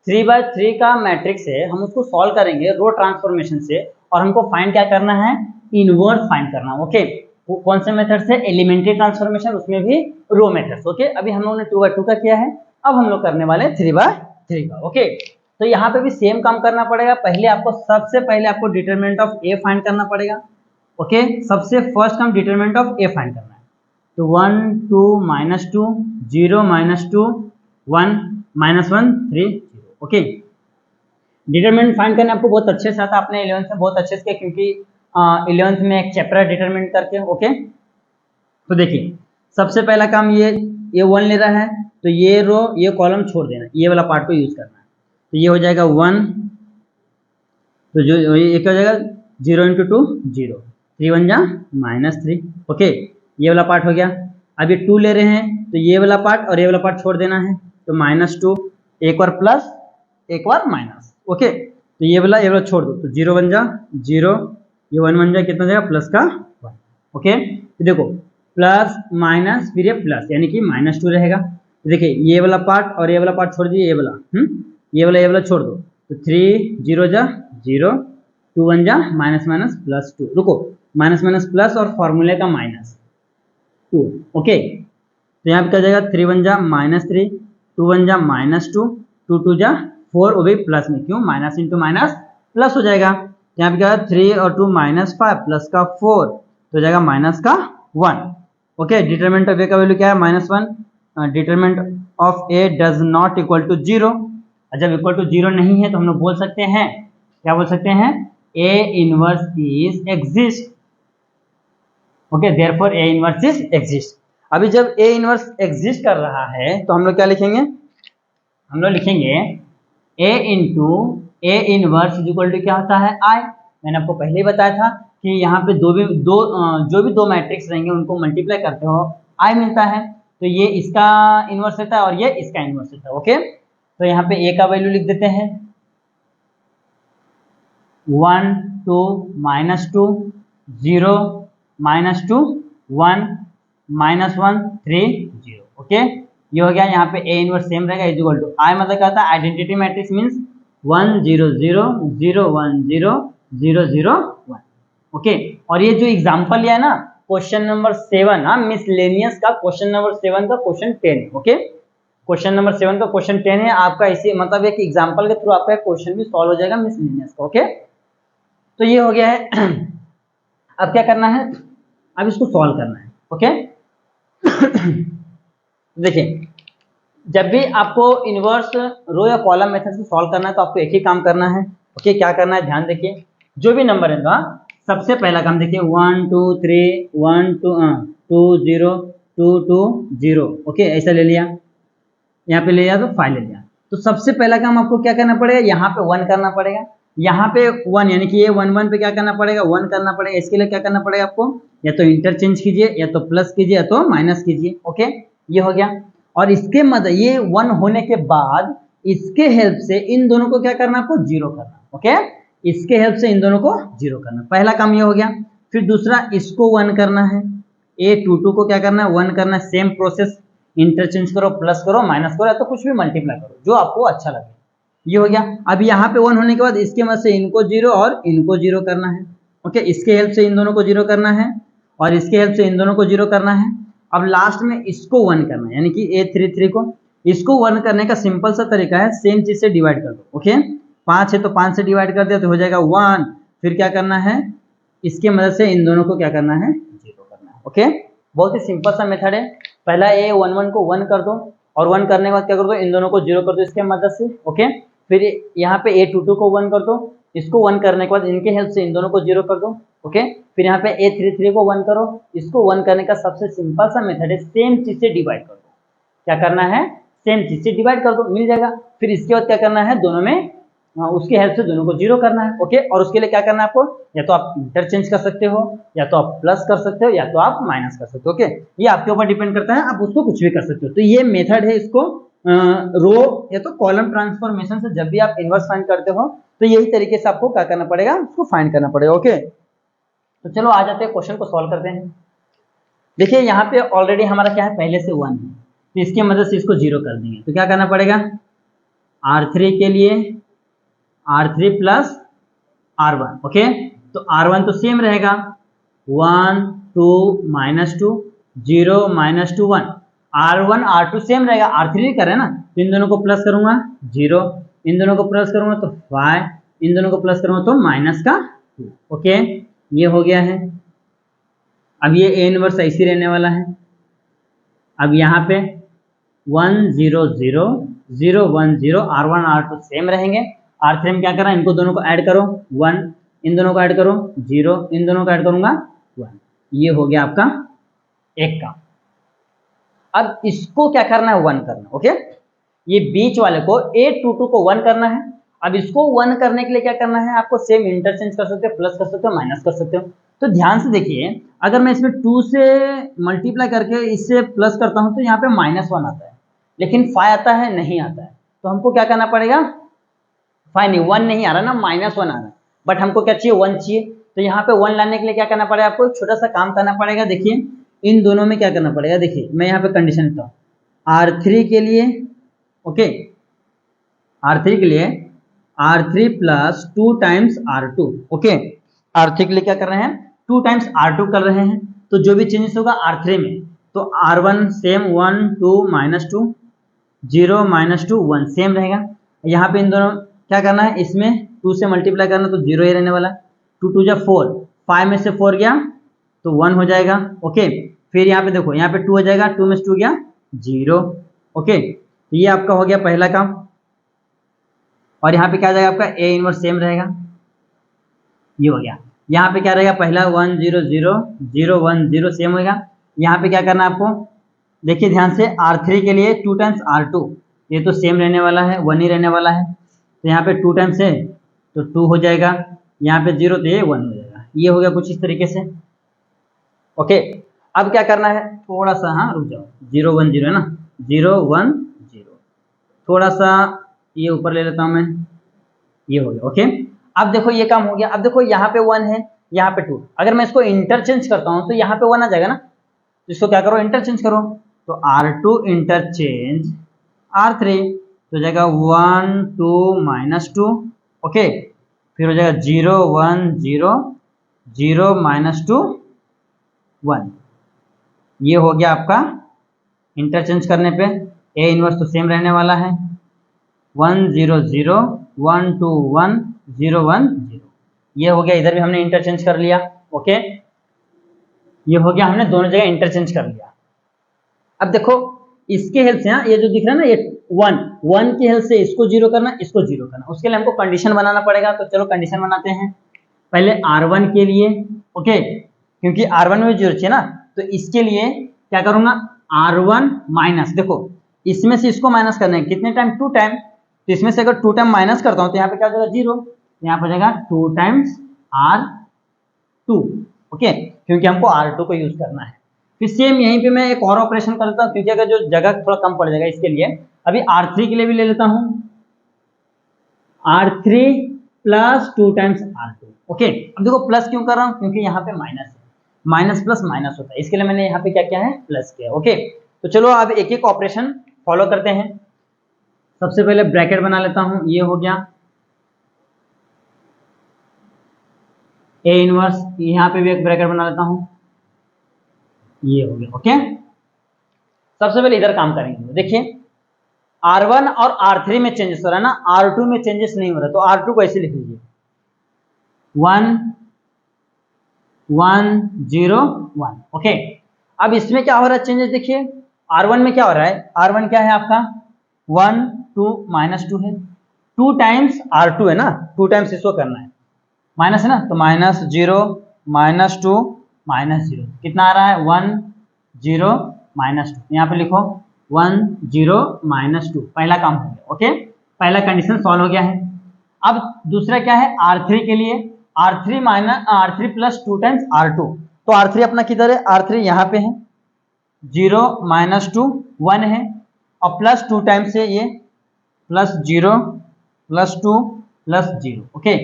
Speaker 1: 3x3 का मैट्रिक्स है, हम उसको सॉल्व करेंगे रो ट्रांसफॉर्मेशन से, और हमको फाइंड क्या करना है, इनवर्स फाइंड करना। ओके, वो कौन से मेथड से, एलिमेंट्री ट्रांसफॉर्मेशन, उसमें भी रो मेथड्स। ओके, अभी हम लोगों ने 2x2 का किया है, अब हम लोग करने वाले 3x3 का। ओके, तो यहाँ पे भी सेम काम करना पड़ेगा। सबसे पहले आपको डिटरमिनेंट ऑफ ए फाइंड करना पड़ेगा। ओके, सबसे फर्स्ट काम डिटरमिनेंट ऑफ ए फाइंड करना है। तो 1 2 -2 0 -2 1 -1 3 0। ओके, डिटरमिनेंट फाइंड करने आपको बहुत अच्छे से आता है, आपने 11th में बहुत अच्छे से, क्योंकि 11th में एक चैप्टर है डिटरमिनेंट करके। ओके, तो देखिए सबसे पहला काम ये 1 ले रहा है, तो ये रो ये कॉलम छोड़ देना, ये वाला पार्ट को यूज करना है। तो ये हो जाएगा 1, तो जो ये क्या हो जाएगा 0 × 2 0, 3 1 जा -3। ओके, ये वाला पार्ट हो गया। अब ये 2 ले रहे हैं, तो ये वाला पार्ट और ये वाला पार्ट छोड़ देना है, तो -2, एक बार प्लस एक बार माइनस। ओके, तो ये वाला छोड़ दो, तो 0 बन जा 0, ये 1 बन जाए, कितना जाएगा प्लस का 1। ओके, तो देखो प्लस माइनस फिर ये प्लस, यानी कि -2 रहेगा। तो देखिए ये वाला पार्ट और ये वाला पार्ट छोड़ दिए, ये वाला छोड़ दो, तो 3 0 जा 0, 2 1 जा माइनस माइनस प्लस 2। रुको, माइनस माइनस प्लस और फॉर्मूले का -2। ओके, तो यहाँ पे क्या जाएगा 3 1 जा -3, 2 1 जा -2, 2 2 जा 4, वो भी प्लस में, क्यों माइनस इंटू माइनस प्लस हो जाएगा। यहाँ पे क्या 3 और 2 -5 प्लस का 4, तो हो जाएगा माइनस का 1। ओके, डिटरमिनेंट ऑफ ए का वैल्यू क्या है -1। Determinant of A does not equal to 0। जब इक्वल टू 0 नहीं है तो हम लोग बोल सकते हैं, क्या बोल सकते हैं, ए inverse is exist. Okay, therefore A inverse is exist. अभी जब ए इनवर्स एग्जिस्ट कर रहा है तो हम लोग क्या लिखेंगे, हम लोग लिखेंगे A into A inverse is equal to क्या होता है आई। मैंने आपको पहले ही बताया था कि यहाँ पे जो भी दो मैट्रिक्स रहेंगे उनको मल्टीप्लाई करते हो आई मिलता है, तो ये इसका इनवर्स रहता है और ये इसका इनवर्स रहता है। ओके, तो यहाँ पे ए का वैल्यू लिख देते हैं 1 2 -2 0 -2 1 -1 3 0। ओके, ये हो गया। यहाँ पे ए इनवर्स सेम रहेगा इज इक्वल टू आई, मतलब क्या होता है आइडेंटिटी मैट्रिक्स मींस 1 0 0 0 1 0 0 0 1। ओके, और ये जो एग्जांपल लिया है ना क्वेश्चन नंबर 7, मिसलेनियस का क्वेश्चन नंबर 7 का क्वेश्चन 10। ओके, क्वेश्चन नंबर 7 का क्वेश्चन 10 है आपका, इसी मतलब एक एग्जांपल के थ्रू आपका क्वेश्चन भी सॉल्व हो जाएगा मिसलेनियस का। ओके, तो ये हो गया है। अब क्या करना है, अब इसको सॉल्व करना है। ओके, देखिए जब भी आपको इनवर्स रो या कॉलम मेथड से सॉल्व करना है तो आपको एक ही काम करना है। ओके, क्या करना है ध्यान देखिए, जो भी नंबर है ना सबसे पहला काम देखिए 1 2 3 1 2 2 0 2 2 0। ओके, ऐसा ले लिया, यहाँ पे ले लिया तो 5 ले लिया। तो सबसे पहला काम आपको क्या करना पड़ेगा, यहाँ पे 1 करना पड़ेगा, यहाँ पे 1 यानी कि ये 1 1 पे क्या करना पड़ेगा 1 करना पड़ेगा। इसके लिए क्या करना पड़ेगा आपको, या तो इंटरचेंज कीजिए या तो प्लस कीजिए या तो माइनस कीजिए। ओके, ये हो गया। और इसके मदद ये 1 होने के बाद इसके हेल्प से इन दोनों को क्या करना, आपको 0 करना। ओके, इसके हेल्प से इन दोनों को 0 करना, पहला काम ये हो गया। फिर दूसरा इसको 1 करना है, a22 को क्या करना है 1 करना है। सेम प्रोसेस, इंटरचेंज करो, प्लस करो, माइनस करो या तो कुछ भी मल्टीप्लाई करो जो आपको अच्छा लगे। ये हो गया। अब यहाँ पे 1 होने के बाद इसके मदद से इनको 0 और इनको 0 करना है। ओके, इसके हेल्प से इन दोनों को 0 करना है और इसके हेल्प से इन दोनों को 0 करना है। अब लास्ट में इसको 1 करना है, यानी कि a33 को, इसको 1 करने का सिंपल सा तरीका है, सेम चीज से डिवाइड कर दो। ओके, 5 है तो 5 से डिवाइड कर दिया तो हो जाएगा 1। फिर क्या करना है, इसके मदद से इन दोनों को क्या करना है 0 करना है। ओके, बहुत ही सिंपल सा मेथड है। पहला a11 को 1 कर दो और 1 करने के बाद क्या कर दो, इन दोनों को 0 कर दो इसके मदद से। ओके, फिर यहाँ पे a22 को 1 कर दो, इसको 1 करने के बाद इनके हेल्प से इन दोनों को 0 कर दो। ओके, फिर यहाँ पे a33 को 1 करो, इसको 1 करने का सबसे सिंपल सा मेथड है, सेम चीज से डिवाइड कर दो। क्या करना है, सेम चीज से डिवाइड कर दो, मिल जाएगा। फिर इसके बाद क्या करना है, दोनों में उसकी हेल्प से दोनों को 0 करना है। ओके, और उसके लिए क्या करना है आपको, या तो आप इंटरचेंज कर सकते हो या तो आप प्लस कर सकते हो या तो आप माइनस कर सकते हो। ओके, ये आपके ऊपर डिपेंड करता है, आप उसको कुछ भी कर सकते हो। तो ये मेथड है, इसको रो या तो कॉलम ट्रांसफॉर्मेशन से जब भी आप इनवर्स फाइंड करते हो तो यही तरीके से आपको क्या करना पड़ेगा, उसको फाइंड करना पड़ेगा। ओके, तो चलो आ जाते हैं क्वेश्चन को सॉल्व करते हैं। देखिए यहाँ पे ऑलरेडी हमारा क्या है, पहले से 1 है, तो इसकी मदद से इसको 0 कर देंगे। तो क्या करना पड़ेगा, R3 के लिए R3 प्लस R1। ओके, तो R1 तो सेम रहेगा 1 2 -2 0 -2 1। R1 R2 सेम रहेगा, R3 कर रहे हैं ना, तो इन दोनों को प्लस करूंगा 0, इन दोनों को प्लस करूंगा तो 5, इन दोनों को प्लस करूंगा तो माइनस का 2। ओके, ये हो गया है। अब ये a इनवर्स ऐसी रहने वाला है। अब यहाँ पे 1 0 0 0 1 0 R1 R2 सेम रहेंगे। R3 में क्या करना है, इनको दोनों को ऐड करो 1, इन दोनों को ऐड करो 0, इन दोनों को ऐड करूंगा 1। ये हो गया आपका एक का। अब इसको क्या करना है, 1 करना। ओके, ये बीच वाले को a22 को 1 करना है। अब इसको 1 करने के लिए क्या करना है, आपको सेम इंटरचेंज कर सकते हो, प्लस कर सकते हो, माइनस कर सकते हो। तो ध्यान से देखिए, अगर मैं इसमें 2 से मल्टीप्लाई करके इससे प्लस करता हूँ तो यहाँ पे -1 आता है, लेकिन 5 आता है, नहीं आता है। तो हमको क्या करना पड़ेगा, 5 नहीं, 1 नहीं आ रहा ना, -1 आ रहा है, बट हमको क्या चाहिए, 1 चाहिए। तो यहाँ पे 1 लाने के लिए क्या करना पड़ेगा, आपको छोटा सा काम करना पड़ेगा। देखिए इन दोनों में क्या करना पड़ेगा, देखिए मैं यहाँ पे कंडीशन लिखता हूँ R3 के लिए, ओके, R3 के लिए R3 plus 2 times R2, okay. R3 के लिए क्या कर रहे हैं, 2 टाइम्स R2 कर रहे हैं। तो जो भी चेंजेस होगा R3 में, तो R1 सेम 1 2 -2 0 -2 1 सेम रहेगा। यहाँ पे इन दोनों क्या करना है, इसमें 2 से मल्टीप्लाई करना तो 0 ही रहने वाला। 2 2 जा 4, 5 में से 4 गया तो 1 हो जाएगा, ओके। फिर यहाँ पे देखो, यहाँ पे 2 हो जाएगा, 2 में से 2 गया 0, ओके। तो ये आपका हो गया पहला काम। और यहाँ पे क्या आ जाएगा, आपका A इनवर्स सेम रहेगा, ये हो गया। यहाँ पे क्या रहेगा, पहला 1 0 0 0 1 0 सेम होगा। यहाँ पे क्या करना है आपको, देखिए ध्यान से, R3 के लिए 2 टाइम्स R2, ये तो सेम रहने वाला है, 1 ही रहने वाला है। तो यहाँ पे 2 टाइम्स है तो 2 हो जाएगा, यहाँ पे 0 तो ये 1 हो जाएगा। ये हो गया कुछ इस तरीके से, ओके। अब क्या करना है, थोड़ा सा, हाँ रुक जाओ, 0 1 0 है ना, 0 1 0, थोड़ा सा ये ऊपर ले लेता हूँ मैं, ये हो गया, ओके। अब देखो ये काम हो गया। अब देखो यहाँ पे 1 है, यहाँ पे 2, अगर मैं इसको इंटरचेंज करता हूँ तो यहाँ पे 1 आ जाएगा ना, तो इसको क्या करो, इंटरचेंज करो। तो R2 इंटरचेंज R3 तो हो जाएगा 1 2 -2, ओके। फिर हो जाएगा 0 1 0 0 -2 1, ये हो गया आपका इंटरचेंज करने पे। A इनवर्स तो सेम रहने वाला है, 1 0 0 1 2 1 0 1 0, ये हो गया। इधर भी हमने इंटरचेंज कर लिया, ओके। ये हो गया, हमने दोनों जगह इंटरचेंज कर लिया। अब देखो इसके हेल्प से, हाँ ये जो दिख रहा है ना, ये 1 की हेल्प से इसको 0 करना, इसको 0 करना, उसके लिए हमको कंडीशन बनाना पड़ेगा। तो चलो कंडीशन बनाते हैं। पहले R1 के लिए, ओके, क्योंकि R1 में 0 चाहिए ना, तो इसके लिए क्या करूंगा, R1 माइनस, देखो इसमें से इसको माइनस करना है, कितने टाइम, 2 टाइम। तो इसमें से अगर 2 टाइम माइनस करता हूं तो यहाँ पे क्या हो जाएगा, 0, यहाँ पे हो जाएगा 2 टाइम्स R2, ओके, क्योंकि हमको R2 को यूज करना है। फिर सेम यहीं पे मैं एक और ऑपरेशन कर लेता हूँ, क्योंकि अगर जो जगह थोड़ा कम पड़ जाएगा, इसके लिए अभी R3 के लिए भी ले लेता हूँ, R3 plus 2 times R2, okay. अब देखो प्लस क्यों कर रहा हूँ, क्योंकि यहाँ पे माइनस है, माइनस प्लस माइनस होता है, इसके लिए मैंने यहाँ पे क्या किया है, प्लस किया, ओके। तो चलो अब एक एक ऑपरेशन फॉलो करते हैं। सबसे पहले ब्रैकेट बना लेता हूँ, ये हो गया A इनवर्स, यहाँ पे भी एक ब्रैकेट बना लेता हूँ, ये हो गया, ओके। सबसे पहले इधर काम करेंगे। देखिए R1 और R3 में चेंजेस हो रहा है ना, R2 में चेंजेस नहीं हो रहा, तो R2 को ऐसे लिख लीजिए, 1 1 0 1, ओके। अब इसमें क्या हो रहा है चेंजेस, देखिए R1 में क्या हो रहा है, R1 क्या है आपका 1 2 -2 है, 2 टाइम्स R2 है ना, 2 टाइम्स इसको करना है, माइनस है ना, तो -0 -2 -0, कितना आ रहा है, 1 0 -2, यहाँ पे लिखो 1 0 -2, पहला काम हो गया, ओके। पहला कंडीशन सॉल्व हो गया है। अब दूसरा क्या है, R3 के लिए, R3 प्लस 2 टाइम्स R2, तो R3 अपना किधर है, R3 यहाँ पे है, 0 -2 1 है, और प्लस 2 टाइम्स है ये, प्लस 0 प्लस 2 प्लस 0, ओके।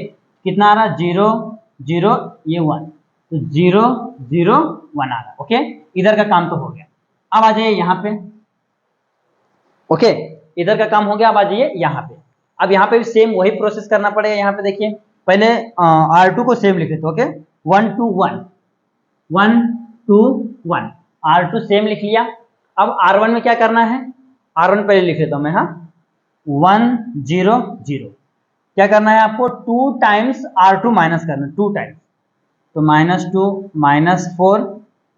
Speaker 1: कितना आ रहा है, 0 0 ये 1, तो 0 0 1 आ रहा है, ओके। इधर का काम तो हो गया। अब आ जाइए यहाँ पे, ओके, इधर का काम हो गया। अब आ जाइए यहाँ पे, अब यहाँ पे भी सेम वही प्रोसेस करना पड़ेगा। यहाँ पे देखिए पहले R2 को सेम लिख लेते, ओके, 1 2 1 1 2 1, R2 सेम लिख लिया। अब R1 में क्या करना है, R1 पहले लिख लेता हूँ मैं, हाँ 1 0 0, क्या करना है आपको, 2 टाइम्स R2 माइनस करना, 2 टाइम्स, तो -2 -4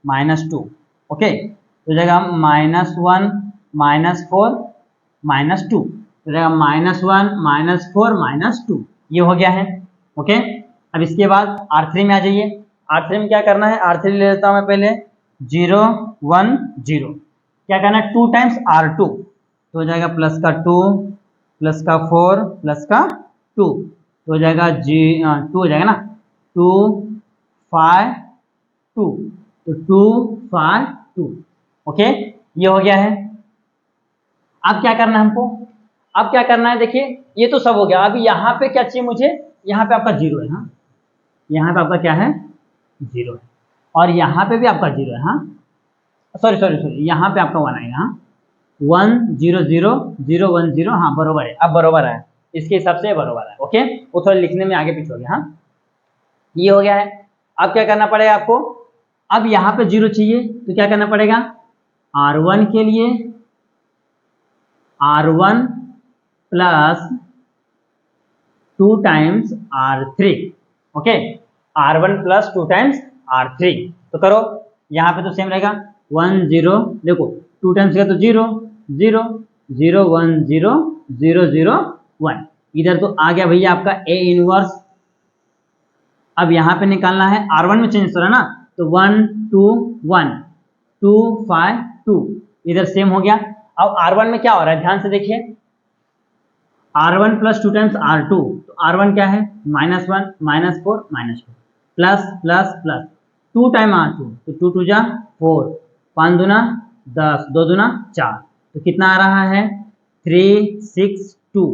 Speaker 1: -2, ओके। तो जाएगा -1 -4 -2, तो जाएगा -1 -4 -2, ये हो गया है, ओके। अब इसके बाद R3 में आ जाइए। R3 में क्या करना है, R3 ले लेता हूँ मैं पहले, 0 1 0, क्या करना है, 2 टाइम्स R2, तो हो जाएगा प्लस का 2 प्लस का 4 प्लस का 2, तो हो जाएगा 2 हो जाएगा ना, 2 5 2, तो 2 5 2। ओके, ये हो गया है। अब क्या करना है हमको, अब क्या करना है, देखिए ये तो सब हो गया। अभी यहाँ पे क्या चाहिए मुझे, यहाँ पे आपका 0 है। हाँ, यहाँ पे आपका क्या है, 0 है, और यहाँ पे भी आपका 0 है। हाँ, सॉरी सॉरी सॉरी, यहाँ पे आपका 1 आएगा। हाँ, 1 0 0 0 1 0। हाँ बरोबर है, अब बरोबर है, इसके हिसाब से बरोबर है। ओके, वो थोड़ा लिखने में आगे पीछे हो गया। हाँ, ये हो गया है। अब क्या करना पड़ेगा आपको, अब यहाँ पे 0 चाहिए तो क्या करना पड़ेगा, R1 के लिए R1 plus 2 times R3। Okay, R1 plus 2 times R3, तो करो, यहाँ पे तो सेम रहेगा 1 0, देखो 2 टाइम्स का तो 0 0 0 1 0 0 0 1, इधर तो आ गया भैया आपका A इनवर्स। अब यहाँ पे निकालना है, R1 में चेंज हो रहा है ना, तो 1 2 1 2 5 2, इधर सेम हो गया। अब R1 में क्या हो रहा है, ध्यान से देखिए, R1 प्लस 2 टाइम्स R2, तो R1 क्या है, -1 -4 -4, plus plus plus 2 time R2, तो 2 2 जा 4, 5 दूना 10, 2 दूना 4, तो कितना आ रहा है 3 6 2,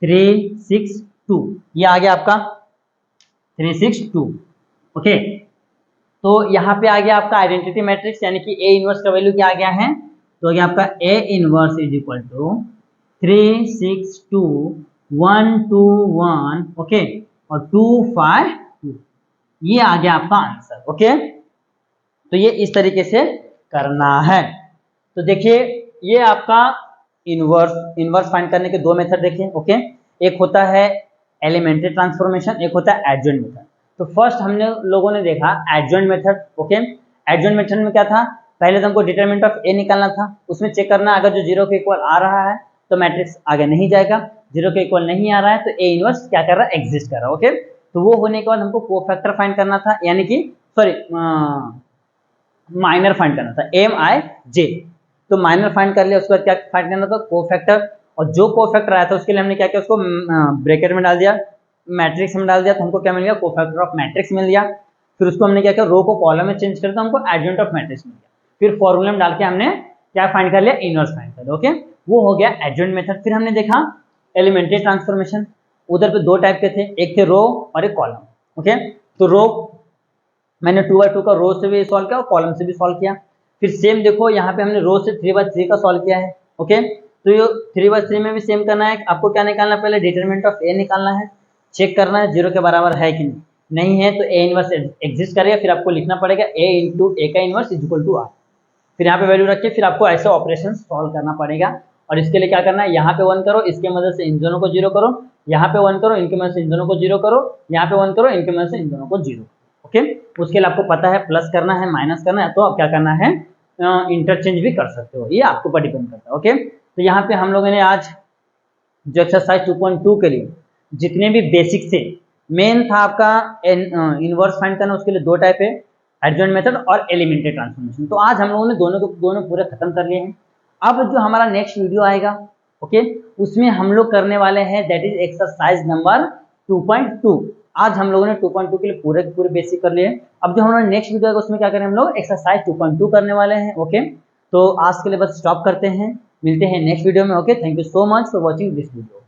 Speaker 1: 3 6 2, ये आ गया आपका 3 6 2। ओके, तो यहाँ पे आ गया आपका आइडेंटिटी मैट्रिक्स, यानी कि A इनवर्स का वैल्यू क्या आ गया है, तो आ गया आपका A inverse is equal to 3 6 2 1 2 1, okay, और 2 5 2, ये आ गया आपका आंसर। ओके, तो ये इस तरीके से करना है। तो देखिए, ये आपका इनवर्स फाइंड करने के दो मेथड देखें। ओके, एक होता है एलिमेंट्री ट्रांसफॉर्मेशन, एक होता है एडजॉइंट मेथड। तो फर्स्ट हमने लोगों ने देखा adjoint method. Okay, adjoint method में क्या था, पहले तो हमको डिटरमिनेंट ऑफ ए निकालना था, उसमें चेक करना अगर जो 0 के इक्वल आ रहा है तो मैट्रिक्स आगे नहीं जाएगा, 0 के इक्वल नहीं आ रहा है तो ए इनवर्स क्या कर रहा है, एग्जिस्ट कर रहा है। ओके, तो वो होने के बाद हमको कोफैक्टर फाइंड करना था, यानी कि सॉरी माइनर फाइंड करना था, MIJ। तो माइनर फाइंड कर लिया, उसके बाद क्या फाइंड करना था, कोफैक्टर, और जो कोफैक्टर आया था उसके लिए हमने क्या किया, उसको ब्रैकेट में डाल दिया, मैट्रिक्स में डाल दिया, तो हमको क्या मिल गया, कोफैक्टर ऑफ मैट्रिक्स मिल गया। फिर उसको हमने क्या किया, रो को कॉलम में चेंज कर दिया, हमको एडजॉइंट ऑफ मैट्रिक्स मिल गया। फिर फॉर्मूला में डाल के हमने क्या फाइंड कर लिया, इनवर्स फाइंड कर लिया। ओके, वो हो गया एडजॉइंट मेथड। फिर हमने देखा एलिमेंट्री ट्रांसफॉर्मेशन, उधर पे दो टाइप के थे, एक थे रो और एक कॉलम। ओके, तो रो मैंने 2x2 का रो से भी सॉल्व किया और कॉलम से भी सॉल्व किया। फिर सेम देखो यहाँ पे हमने रो से 3x3 का सॉल्व किया है। ओके, तो ये 3x3 में भी सेम करना है, आपको क्या निकालना है, पहले डिटरमिनेंट ऑफ ए निकालना है, चेक करना है 0 के बराबर है कि नहीं है, तो ए इनवर्स एग्जिस्ट करेगा, फिर आपको लिखना पड़ेगा a इंटू ए का inverse is equal to r। फिर यहाँ पे वैल्यू रख के फिर आपको ऐसे ऑपरेशन सॉल्व करना पड़ेगा, और इसके लिए क्या करना है, यहाँ पे 1 करो, इसके मदद से इन दोनों को 0 करो, यहाँ पे 1 करो, इनके मदद से इन दोनों को 0 करो, यहाँ पे 1 करो, इनके मदद से इन दोनों को 0। ओके, उसके लिए आपको पता है प्लस करना है, माइनस करना है, तो अब क्या करना है, इंटरचेंज भी कर सकते हो, ये आपके ऊपर डिपेंड करता है। ओके, तो यहाँ पे हम लोगों ने आज जो एक्सरसाइज 2.2 के लिए जितने भी बेसिक थे, मेन था आपका इनवर्स फाइंड करना, उसके लिए दो टाइप है, एडजॉइंट मेथड और एलिमेंट्री ट्रांसफॉर्मेशन। तो आज हम लोगों ने दोनों पूरे खत्म कर लिए हैं। अब जो हमारा नेक्स्ट वीडियो आएगा, ओके, उसमें हम लोग करने वाले हैं, दैट इज एक्सरसाइज नंबर 2.2। आज हम लोगों ने 2.2 के लिए पूरे बेसिक कर लिए। अब जो हमारा नेक्स्ट वीडियो आएगा उसमें क्या करें, हम लोग एक्सरसाइज 2.2 करने वाले हैं। ओके, तो आज के लिए बस स्टॉप करते हैं, मिलते हैं नेक्स्ट वीडियो में। Okay, thank you so much for watching this video.